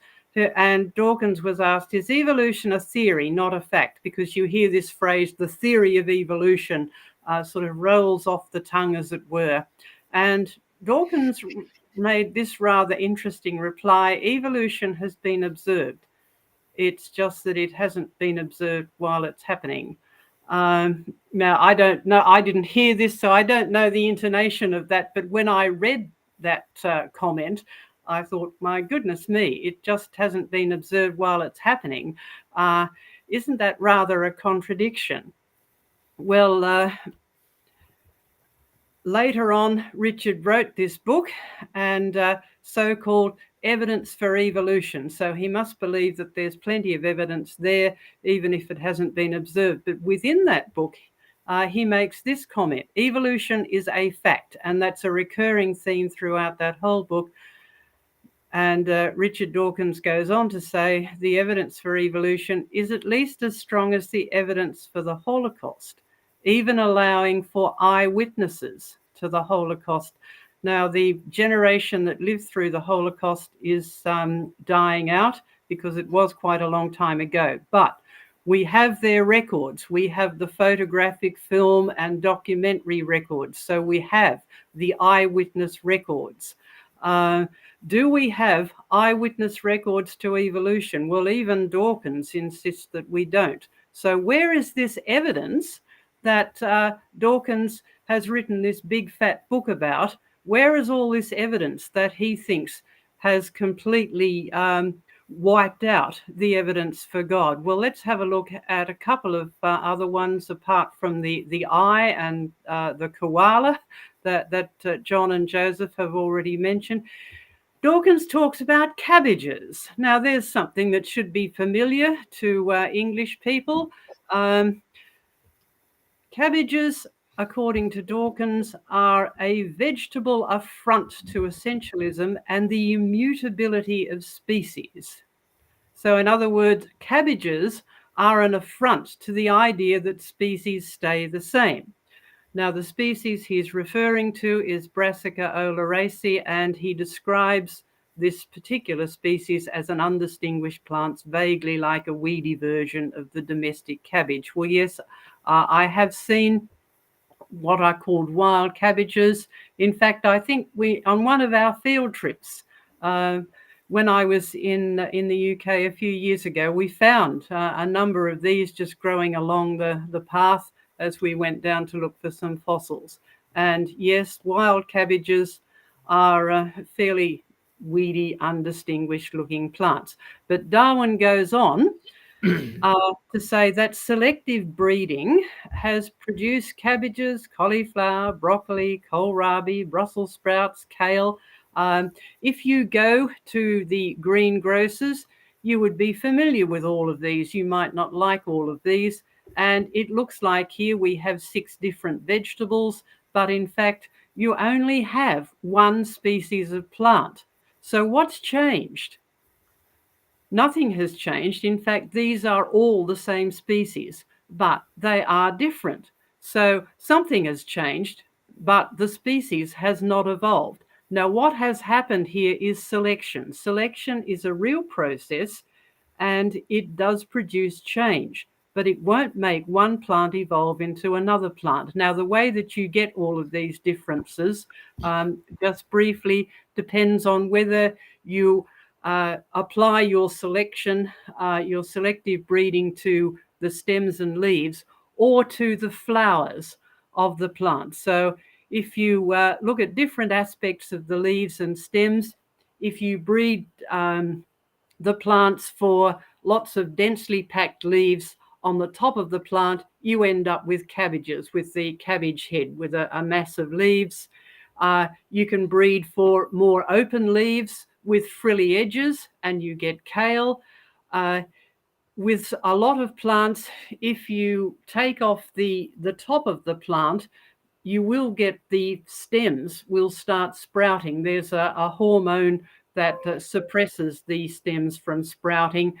and Dawkins was asked, is evolution a theory, not a fact? Because you hear this phrase, the theory of evolution, sort of rolls off the tongue, as it were. And Dawkins made this rather interesting reply: evolution has been observed. It's just that it hasn't been observed while it's happening. Now, I don't know, I didn't hear this, so I don't know the intonation of that. But when I read that comment, I thought, my goodness me, it just hasn't been observed while it's happening. Isn't that rather a contradiction? Well, later on, Richard wrote this book, and so-called Evidence for Evolution. So he must believe that there's plenty of evidence there, even if it hasn't been observed. But within that book, he makes this comment: evolution is a fact. And that's a recurring theme throughout that whole book. And Richard Dawkins goes on to say, the evidence for evolution is at least as strong as the evidence for the Holocaust, even allowing for eyewitnesses to the Holocaust. Now, the generation that lived through the Holocaust is dying out, because it was quite a long time ago. But we have their records. We have the photographic, film, and documentary records. So we have the eyewitness records. Do we have eyewitness records to evolution? Well, even Dawkins insists that we don't. So where is this evidence that Dawkins has written this big fat book about? Where is all this evidence that he thinks has completely wiped out the evidence for God? Well, let's have a look at a couple of other ones apart from the eye and the koala that John and Joseph have already mentioned. Dawkins talks about cabbages. Now, there's something that should be familiar to English people. Cabbages, according to Dawkins, are a vegetable affront to essentialism and the immutability of species. So, in other words, cabbages are an affront to the idea that species stay the same. Now, the species he's referring to is Brassica oleracea, and he describes this particular species as an undistinguished plant, vaguely like a weedy version of the domestic cabbage. Well, yes, I have seen what are called wild cabbages. In fact, I think on one of our field trips, when I was in the UK a few years ago, we found a number of these just growing along the path as we went down to look for some fossils. And yes, wild cabbages are fairly weedy, undistinguished looking plants. But Darwin goes on to say that selective breeding has produced cabbages, cauliflower, broccoli, kohlrabi, Brussels sprouts, kale. If you go to the greengrocers, you would be familiar with all of these. You might not like all of these. And it looks like here we have 6 different vegetables, but in fact, you only have 1 species of plant. So what's changed? Nothing has changed. In fact, these are all the same species, but they are different. So something has changed, but the species has not evolved. Now, what has happened here is selection. Selection is a real process, and it does produce change, but it won't make one plant evolve into another plant. Now, the way that you get all of these differences, just briefly, depends on whether you apply your selection, your selective breeding to the stems and leaves or to the flowers of the plant. So if you look at different aspects of the leaves and stems, if you breed the plants for lots of densely packed leaves on the top of the plant, you end up with cabbages, with the cabbage head, with a mass of leaves. You can breed for more open leaves with frilly edges, and you get kale. With a lot of plants, if you take off the top of the plant, you will get the stems will start sprouting. There's a hormone that suppresses the stems from sprouting,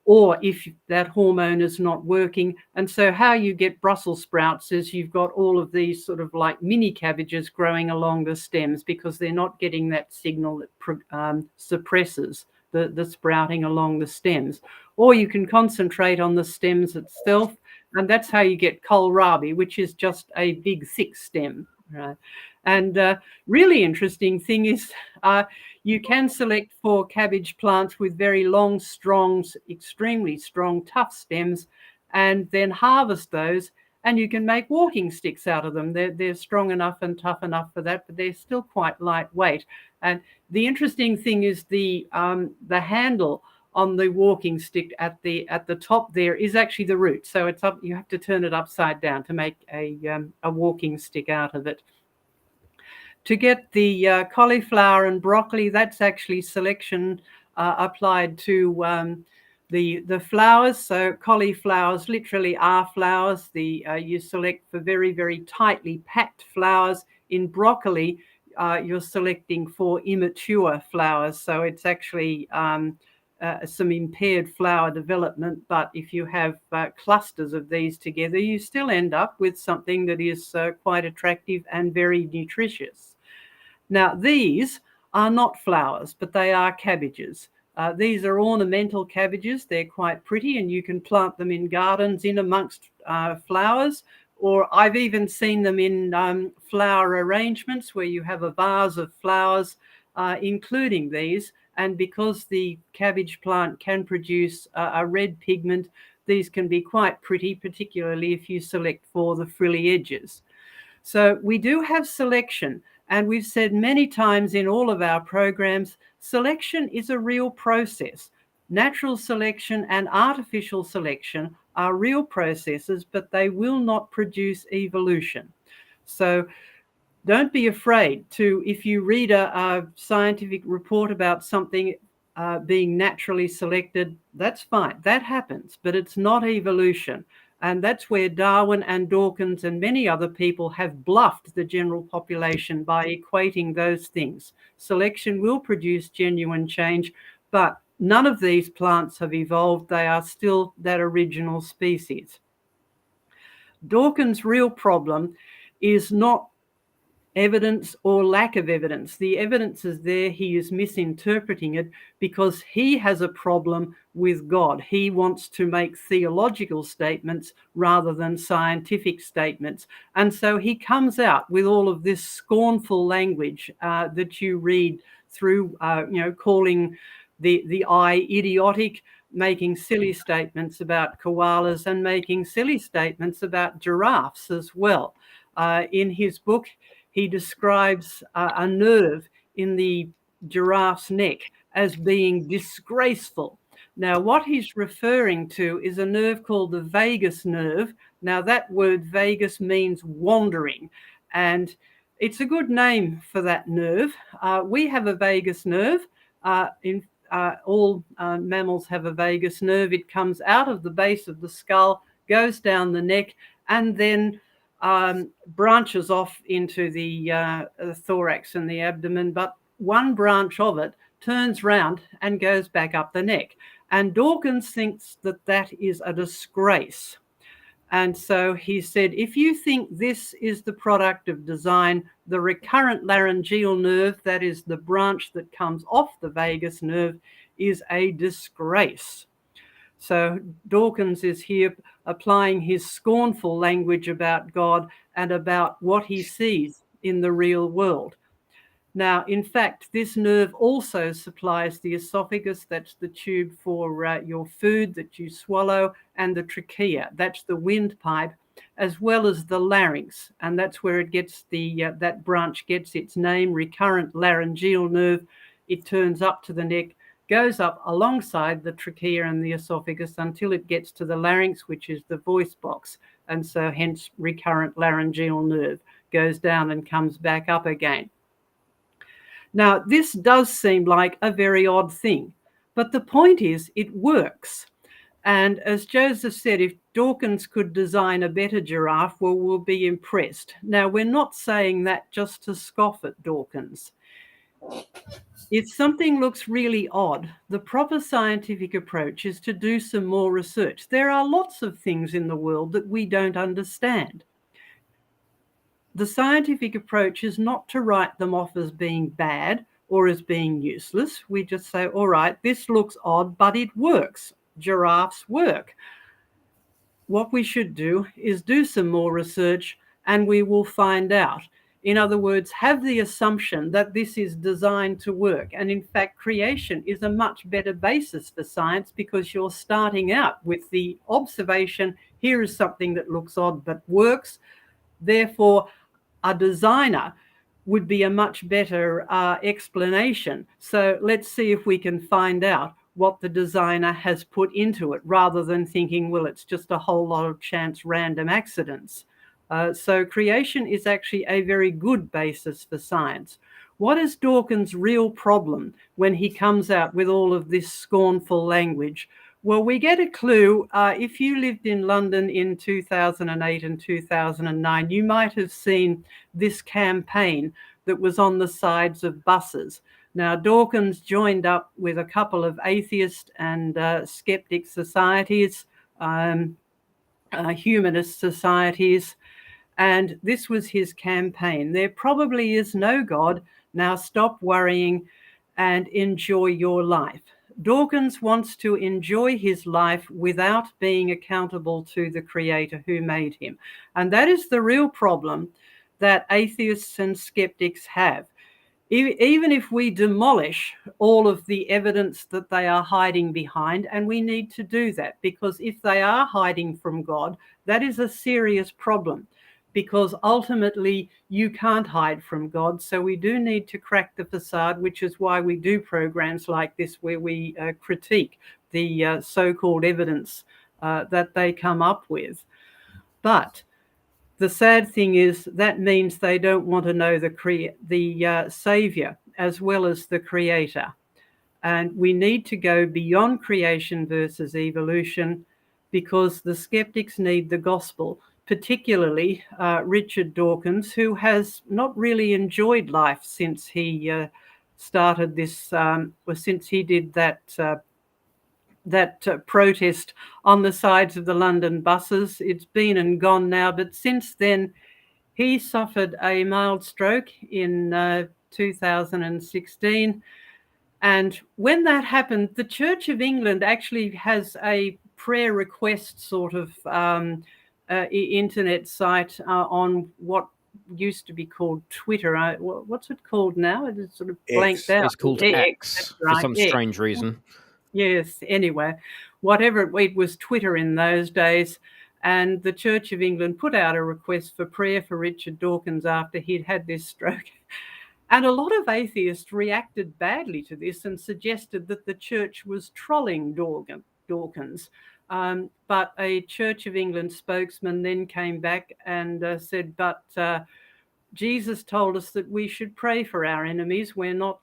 or if that hormone is not working. And so how you get Brussels sprouts is you've got all of these sort of like mini cabbages growing along the stems because they're not getting that signal that suppresses the sprouting along the stems. Or you can concentrate on the stems itself, and that's how you get kohlrabi, which is just a big thick stem. Right? And really interesting thing is you can select for cabbage plants with very long, strong, extremely strong, tough stems, and then harvest those, and you can make walking sticks out of them. They're strong enough and tough enough for that, but they're still quite lightweight. And the interesting thing is the handle on the walking stick at the top there is actually the root. So it's up. You have to turn it upside down to make a walking stick out of it. To get the cauliflower and broccoli, that's actually selection applied to the flowers. So cauliflowers literally are flowers. You select for very, very tightly packed flowers. In broccoli, you're selecting for immature flowers. So it's actually some impaired flower development. But if you have clusters of these together, you still end up with something that is quite attractive and very nutritious. Now, these are not flowers, but they are cabbages. These are ornamental cabbages. They're quite pretty, and you can plant them in gardens in amongst flowers, or I've even seen them in flower arrangements where you have a vase of flowers, including these. And because the cabbage plant can produce a red pigment, these can be quite pretty, particularly if you select for the frilly edges. So we do have selection. And we've said many times in all of our programs, selection is a real process. Natural selection and artificial selection are real processes, but they will not produce evolution. So don't be afraid to, if you read a scientific report about something being naturally selected, that's fine. That happens, but it's not evolution. And that's where Darwin and Dawkins and many other people have bluffed the general population by equating those things. Selection will produce genuine change, but none of these plants have evolved. They are still that original species. Dawkins' real problem is not evidence or lack of evidence. The evidence is there. He is misinterpreting it because he has a problem with God. He wants to make theological statements rather than scientific statements. And so he comes out with all of this scornful language that you read through, calling the eye idiotic, making silly statements about koalas and making silly statements about giraffes as well. In his book, he describes a nerve in the giraffe's neck as being disgraceful. Now, what he's referring to is a nerve called the vagus nerve. Now, that word vagus means wandering, and it's a good name for that nerve. We have a vagus nerve. All mammals have a vagus nerve. It comes out of the base of the skull, goes down the neck, and then branches off into the thorax and the abdomen. But one branch of it turns round and goes back up the neck. And Dawkins thinks that that is a disgrace. And so he said, if you think this is the product of design, the recurrent laryngeal nerve, that is the branch that comes off the vagus nerve, is a disgrace. So Dawkins is here applying his scornful language about God and about what he sees in the real world. Now, in fact, this nerve also supplies the esophagus, that's the tube for your food that you swallow, and the trachea, that's the windpipe, as well as the larynx, and that's where it gets that branch gets its name, recurrent laryngeal nerve. It turns up to the neck, goes up alongside the trachea and the esophagus until it gets to the larynx, which is the voice box, and so hence recurrent laryngeal nerve, goes down and comes back up again. Now, this does seem like a very odd thing, but the point is it works. And as Joseph said, if Dawkins could design a better giraffe, well, we'll be impressed. Now, we're not saying that just to scoff at Dawkins. If something looks really odd, the proper scientific approach is to do some more research. There are lots of things in the world that we don't understand. The scientific approach is not to write them off as being bad or as being useless. We just say, all right, this looks odd, but it works. Giraffes work. What we should do is do some more research and we will find out. In other words, have the assumption that this is designed to work. And in fact, creation is a much better basis for science because you're starting out with the observation, here is something that looks odd but works. Therefore, a designer would be a much better explanation. So let's see if we can find out what the designer has put into it rather than thinking, well, it's just a whole lot of chance random accidents. So creation is actually a very good basis for science. What is Dawkins' real problem when he comes out with all of this scornful language? Well, we get a clue. If you lived in London in 2008 and 2009, you might have seen this campaign that was on the sides of buses. Now, Dawkins joined up with a couple of atheist and skeptic societies, humanist societies, and this was his campaign. There probably is no God. Now stop worrying and enjoy your life. Dawkins wants to enjoy his life without being accountable to the Creator who made him. And that is the real problem that atheists and skeptics have. Even if we demolish all of the evidence that they are hiding behind, and we need to do that, because if they are hiding from God, that is a serious problem, because ultimately you can't hide from God. So we do need to crack the facade, which is why we do programs like this, where we critique the so-called evidence that they come up with. But the sad thing is that means they don't want to know the Savior as well as the Creator. And we need to go beyond creation versus evolution, because the skeptics need the gospel, particularly Richard Dawkins, who has not really enjoyed life since he started this, or since he did that protest on the sides of the London buses. It's been and gone now, but since then he suffered a mild stroke in 2016. And when that happened, the Church of England actually has a prayer request sort of internet site on what used to be called Twitter. What's it called now? It is sort of blanked out. It's called X right, for some strange reason. Yes, anyway, whatever, it was Twitter in those days. And the Church of England put out a request for prayer for Richard Dawkins after he'd had this stroke. And a lot of atheists reacted badly to this and suggested that the church was trolling Dawkins. But a Church of England spokesman then came back and said, but Jesus told us that we should pray for our enemies. We're not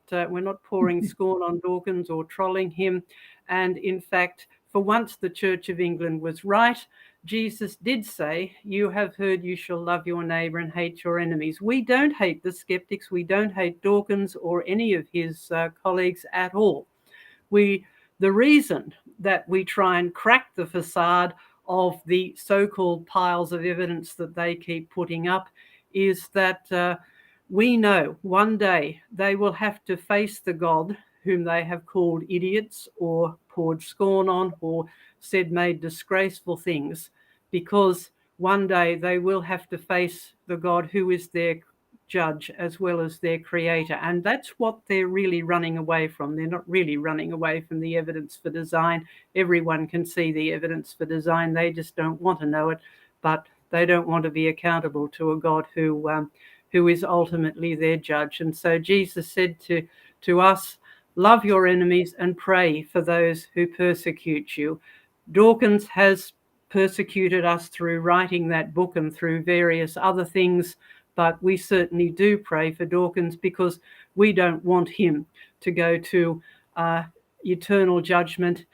pouring scorn on Dawkins or trolling him. And in fact, for once the Church of England was right. Jesus did say, you have heard you shall love your neighbour and hate your enemies. We don't hate the skeptics. We don't hate Dawkins or any of his colleagues at all. The reason that we try and crack the facade of the so-called piles of evidence that they keep putting up is that we know one day they will have to face the God whom they have called idiots or poured scorn on or said made disgraceful things, because one day they will have to face the God who is their judge as well as their creator. And that's what they're really running away from. They're not really running away from the evidence for design. Everyone can see the evidence for design. They just don't want to know it, but they don't want to be accountable to a God who is ultimately their judge. And so Jesus said to us, love your enemies and pray for those who persecute you. Dawkins has persecuted us through writing that book and through various other things, but we certainly do pray for Dawkins because we don't want him to go to eternal judgment,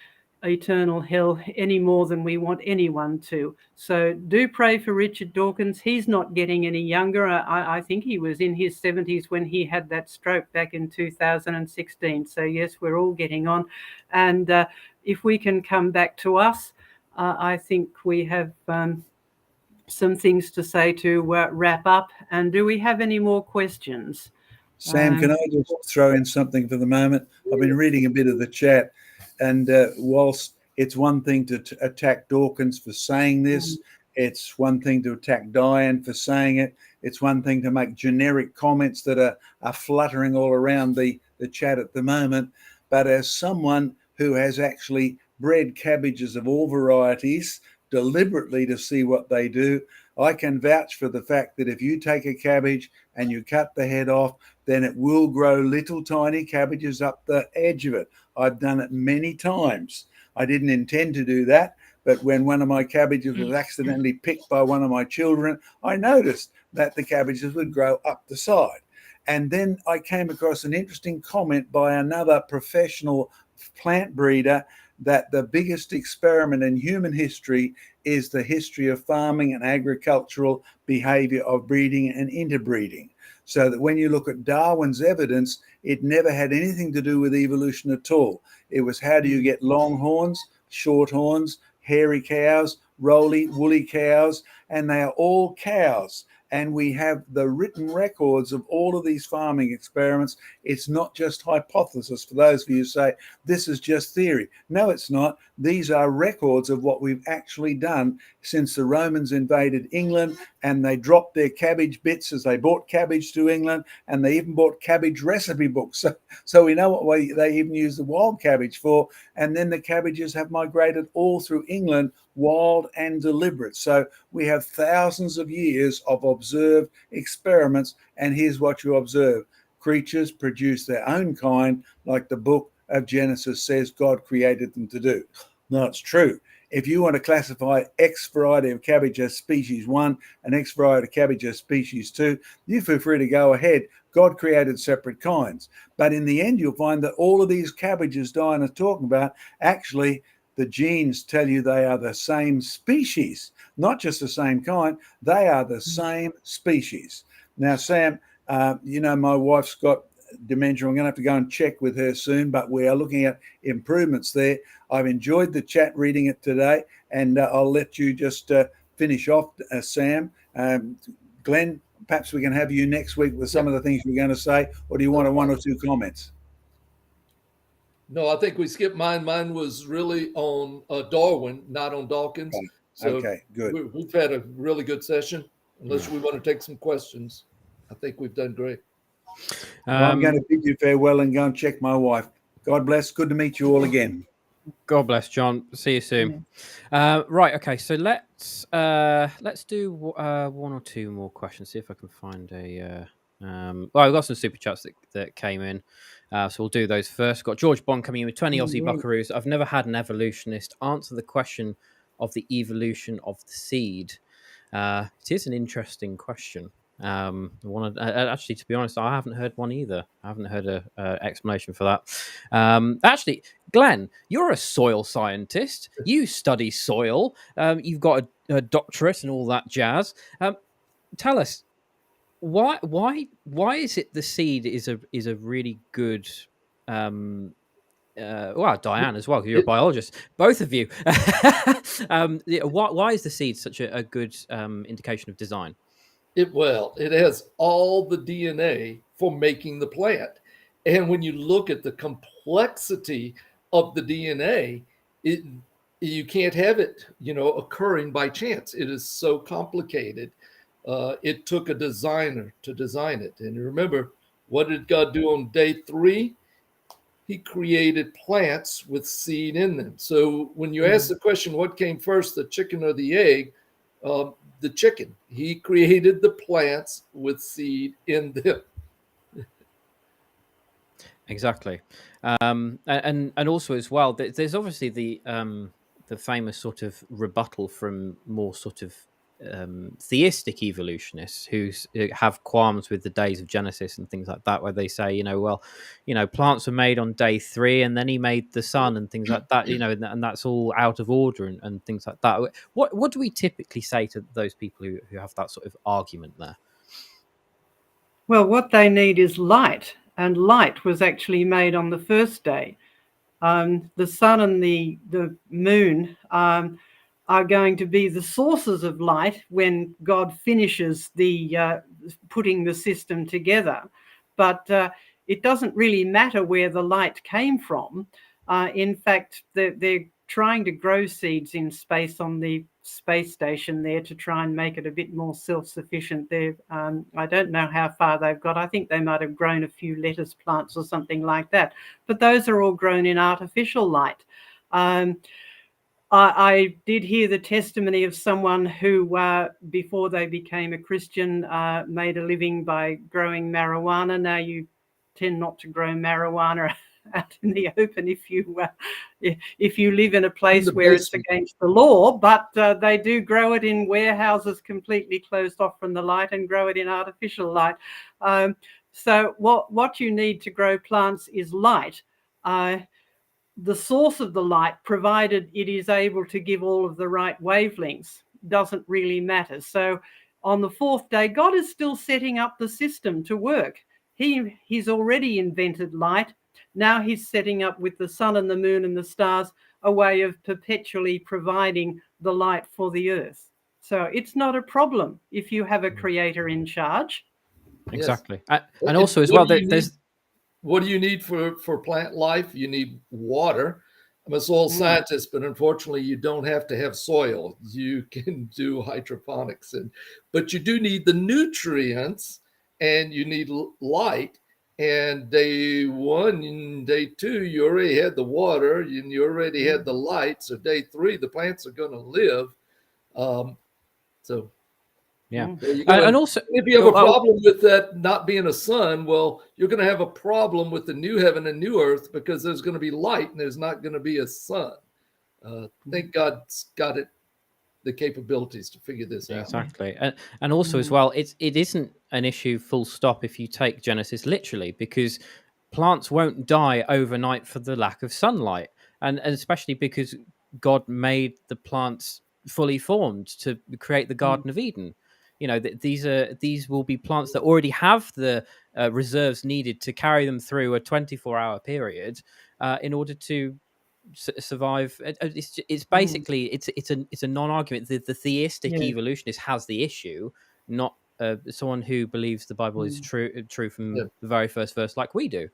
eternal hell, any more than we want anyone to. So do pray for Richard Dawkins. He's not getting any younger. I think he was in his 70s when he had that stroke back in 2016. So yes, we're all getting on. And if we can come back to us, I think we have some things to say to wrap up. And do we have any more questions? Sam, can I just throw in something for the moment? I've been reading a bit of the chat, and whilst it's one thing to attack Dawkins for saying this, it's one thing to attack Diane for saying it, it's one thing to make generic comments that are fluttering all around the chat at the moment. But as someone who has actually bred cabbages of all varieties deliberately to see what they do, I can vouch for the fact that if you take a cabbage and you cut the head off, then it will grow little tiny cabbages up the edge of it. I've done it many times. I didn't intend to do that, but when one of my cabbages was accidentally picked by one of my children, I noticed that the cabbages would grow up the side. And then I came across an interesting comment by another professional plant breeder that the biggest experiment in human history is the history of farming and agricultural behavior of breeding and interbreeding. So that when you look at Darwin's evidence, it never had anything to do with evolution at all. It was how do you get long horns, short horns, hairy cows, roly, woolly cows, and they are all cows. And we have the written records of all of these farming experiments. It's not just hypothesis for those of you who say, this is just theory. No, it's not. These are records of what we've actually done since the Romans invaded England, and they dropped their cabbage bits as they brought cabbage to England, and they even bought cabbage recipe books. So we know what they even use the wild cabbage for. And then the cabbages have migrated all through England, wild and deliberate. So we have thousands of years of observed experiments, and here's what you observe. Creatures produce their own kind, like the book of Genesis says God created them to do. No, it's true. If you want to classify X variety of cabbage as species 1 and X variety of cabbage as species 2, you feel free to go ahead. God created separate kinds. But in the end, you'll find that all of these cabbages Diane is talking about, actually, the genes tell you they are the same species, not just the same kind. They are the same species. Now, Sam, my wife's got dementia. I'm going to have to go and check with her soon, but we are looking at improvements there. I've enjoyed the chat reading it today, and I'll let you just finish off, Sam. Glenn, perhaps we can have you next week with some of the things we're going to say, or do you want one or two comments? No, I think we skipped mine. Mine was really on Darwin, not on Dawkins. So okay, good. We've had a really good session. Unless we want to take some questions, I think we've done great. Well, I'm going to bid you farewell and go and check my wife. God bless. Good to meet you all again. God bless, John. See you soon. Right. Okay. So let's do one or two more questions. See if I can find Well, we've got some super chats that came in. So we'll do those first. Got George Bond coming in with 20 Aussie buckaroos. I've never had an evolutionist answer the question of the evolution of the seed. It is an interesting question. Actually, to be honest, I haven't heard one either. I haven't heard a explanation for that. Actually, Glenn, you're a soil scientist. You study soil. You've got a doctorate and all that jazz. Tell us, why is it the seed is a really good well, Diane as well, because you're a biologist, both of you. Why is the seed such a good indication of design? It has all the DNA for making the plant. And when you look at the complexity of the DNA, you can't have it, occurring by chance. It is so complicated. It took a designer to design it. And remember, what did God do on day 3? He created plants with seed in them. So when you ask the question, what came first, the chicken or the egg? The chicken. He created the plants with seed in them. Exactly. And also as well, there's obviously the famous sort of rebuttal from more sort of theistic evolutionists who have qualms with the days of Genesis and things like that, where they say, plants were made on day 3 and then he made the sun and things like that, and that's all out of order and things like that. What do we typically say to those people who have that sort of argument there? Well, what they need is light, and light was actually made on the first day. The sun and the moon are going to be the sources of light when God finishes the putting the system together. But it doesn't really matter where the light came from. In fact, they're trying to grow seeds in space on the space station there to try and make it a bit more self-sufficient. I don't know how far they've got. I think they might have grown a few lettuce plants or something like that. But those are all grown in artificial light. I did hear the testimony of someone who, before they became a Christian, made a living by growing marijuana. Now, you tend not to grow marijuana out in the open if you live in a place where it's against the law, but they do grow it in warehouses completely closed off from the light and grow it in artificial light. So what you need to grow plants is light. The source of the light, provided it is able to give all of the right wavelengths, doesn't really matter. So on the 4th day, God is still setting up the system to work. He's already invented light. Now he's setting up with the sun and the moon and the stars a way of perpetually providing the light for the earth. So it's not a problem if you have a creator in charge. Exactly. Yes. And also as well, what do you need for plant life? You need water. I'm a soil scientist, but unfortunately you don't have to have soil. You can do hydroponics, but you do need the nutrients and you need light. And day 1 and day 2, you already had the water and you already had the light. So day 3, the plants are going to live. Yeah. And also, if you have a problem with that not being a sun, well, you're going to have a problem with the new heaven and new earth, because there's going to be light and there's not going to be a sun. Thank God's got the capabilities to figure this out. Exactly. And also as well, it isn't an issue full stop if you take Genesis literally, because plants won't die overnight for the lack of sunlight. And especially because God made the plants fully formed to create the Garden of Eden. These will be plants that already have the reserves needed to carry them through a 24-hour period in order to survive. It's basically it's a non-argument. The theistic evolutionist has the issue, not someone who believes the Bible is true from the very first verse, like we do.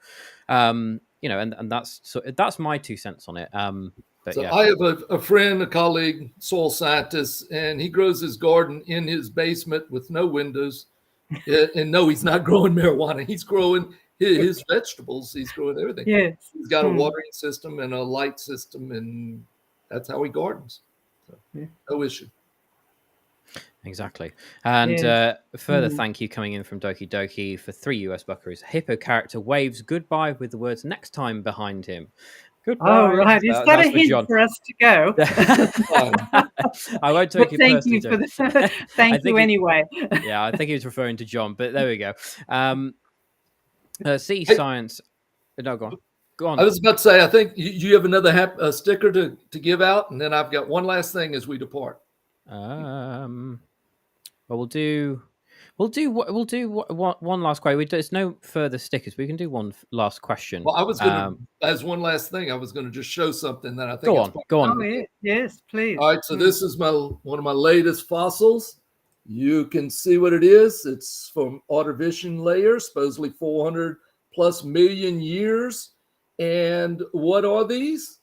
And that's my 2 cents on it. I have a friend, a colleague, soil scientist, and he grows his garden in his basement with no windows. And no, he's not growing marijuana. He's growing his vegetables. He's growing everything. Yes. He's got a watering system and a light system, and that's how he gardens. So, no issue. Exactly. And Yes. further thank you coming in from Doki Doki for 3 US buckaroos. Hippo character waves goodbye with the words next time behind him. Oh, Goodbye. right. Is that That's a for hint John. for us to go? I won't But take it thank personally, you for John. the, thank you anyway. Yeah, I think he was referring to John, but there we go. Sea Hey. science. No, go on. Go I on. was about to say, I think you have another sticker to give out, and then I've got one last thing as we depart. Well, we'll do one last question. There's no further stickers. We can do one last question. Well, I was going to, as one last thing, I was going to just show something that I think. Go on. Oh, yeah. Yes, please. All right, so this is one of my latest fossils. You can see what it is. It's from Ordovician layer, supposedly 400 plus million years. And what are these?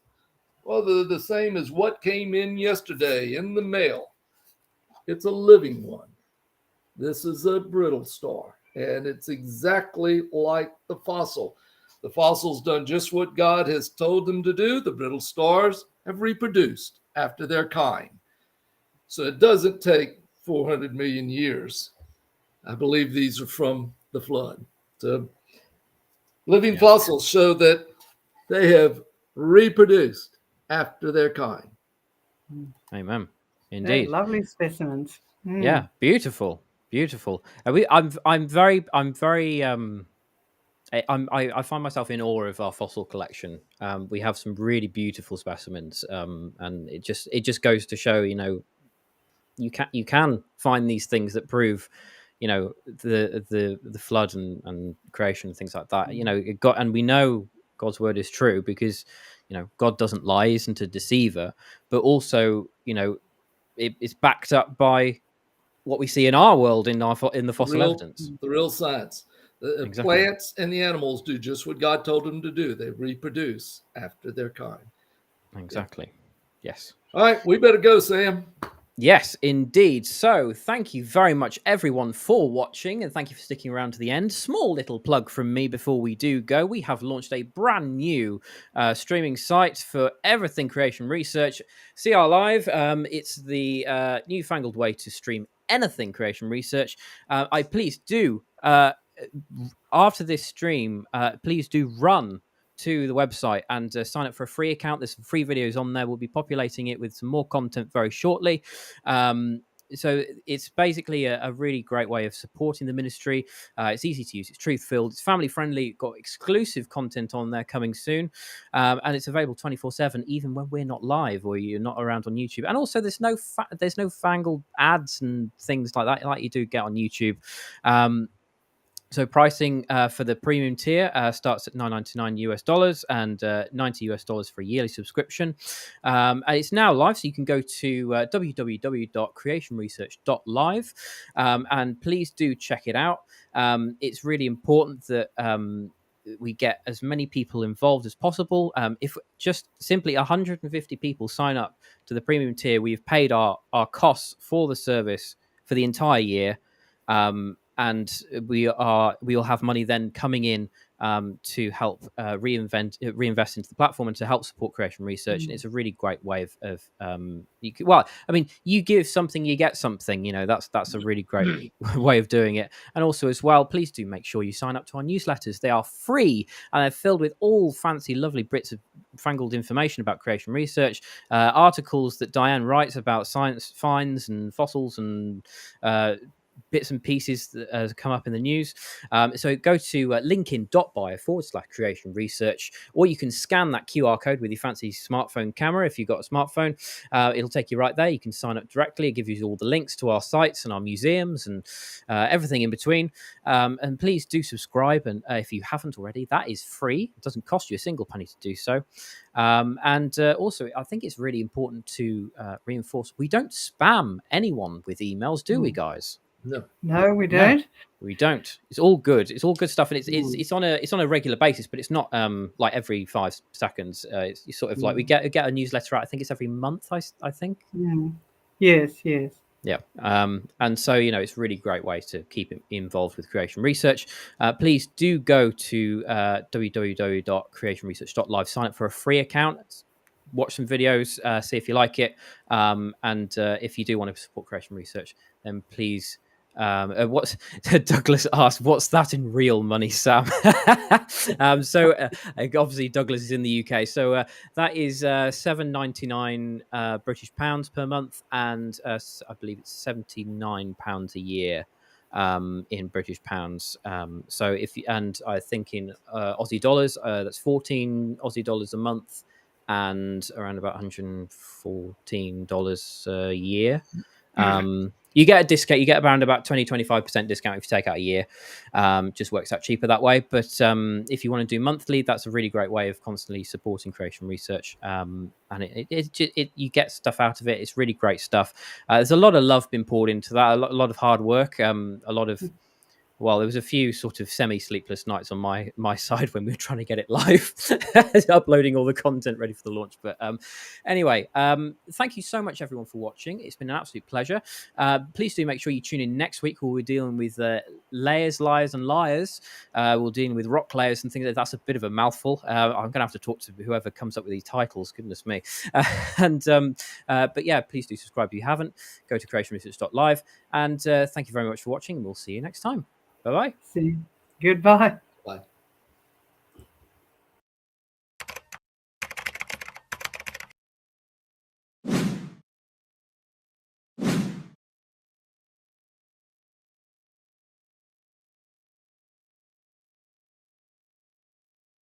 Well, they're the same as what came in yesterday in the mail. It's a living one. This is a brittle star, and it's exactly like the fossil. The fossil's done just what God has told them to do. The brittle stars have reproduced after their kind. So it doesn't take 400 million years. I believe these are from the flood. So living fossils show that they have reproduced after their kind. Amen. They're Indeed. lovely specimens. Yeah, beautiful. I'm very I find myself in awe of our fossil collection. We have some really beautiful specimens, and it just goes to show, you can find these things that prove, the flood and creation and things like that. And we know God's word is true because God doesn't lie, isn't a deceiver, but also it's backed up by what we see in our world in the fossil evidence. The real science. The Exactly. plants and the animals do just what God told them to do. They reproduce after their kind. Exactly. Yeah. Yes. All right, we better go, Sam. Yes, indeed. So thank you very much, everyone, for watching, and thank you for sticking around to the end. Small little plug from me before we do go. We have launched a brand new streaming site for everything creation research. CR Live. It's the newfangled way to stream anything creation research. Please do, after this stream, please do run to the website and sign up for a free account. There's some free videos on there. We'll be populating it with some more content very shortly. So it's basically a really great way of supporting the ministry. It's easy to use. It's truth-filled. It's family-friendly. Got exclusive content on there coming soon. And it's available 24/7, even when we're not live or you're not around on YouTube. And also there's no fangled ads and things like that like you do get on YouTube. So pricing for the premium tier starts at $9.99 US and $90 US for a yearly subscription. And it's now live, so you can go to www.creationresearch.live and please do check it out. It's really important that we get as many people involved as possible. If just simply 150 people sign up to the premium tier, we've paid our costs for the service for the entire year. And we'll have money then coming in to help reinvest into the platform and to help support creation research. And it's a really great way of you give something, you get something. That's a really great way of doing it. And also as well, please do make sure you sign up to our newsletters. They are free and they're filled with all fancy, lovely bits of fangled information about creation research, articles that Diane writes about science finds and fossils and bits and pieces that come up in the news. So go to linkedin.bio/creation research, or you can scan that QR code with your fancy smartphone camera. If you've got a smartphone, it'll take you right there. You can sign up directly. It gives you all the links to our sites and our museums and everything in between. And please do subscribe. And if you haven't already, that is free. It doesn't cost you a single penny to do so. And also, I think it's really important to reinforce we don't spam anyone with emails, do we, guys? No, we don't. No, we don't. It's all good. It's all good stuff, and it's on a regular basis, but it's not like every 5 seconds. It's sort of like we get a newsletter out. I think it's every month. I think. Yes. Yeah. And so it's a really great way to keep involved with creation research. Please do go to www.creationresearch.live. Sign up for a free account. It's watch some videos, see if you like it, and if you do want to support creation research, then please. What's Douglas asked? What's that in real money, Sam? So obviously Douglas is in the UK, so that is £7.99 British pounds per month, and I believe it's £79 a year in British pounds. So if you, and I think in Aussie dollars, that's 14 Aussie dollars a month, and around about $114 a year. You get a discount. You get around about 20-25% discount if you take out a year. Just works out cheaper that way. But if you want to do monthly, that's a really great way of constantly supporting creation research. And you get stuff out of it. It's really great stuff. There's a lot of love been poured into that. A lot of hard work. A lot of well, there was a few sort of semi-sleepless nights on my side when we were trying to get it live, uploading all the content ready for the launch. But anyway, thank you so much, everyone, for watching. It's been an absolute pleasure. Please do make sure you tune in next week, where we're dealing with layers, liars, and liars. We're dealing with rock layers and things like that. That's a bit of a mouthful. I'm going to have to talk to whoever comes up with these titles. Goodness me. But yeah, please do subscribe if you haven't. Go to creationresearch.live. And thank you very much for watching. And we'll see you next time. Bye-bye. See you. Goodbye.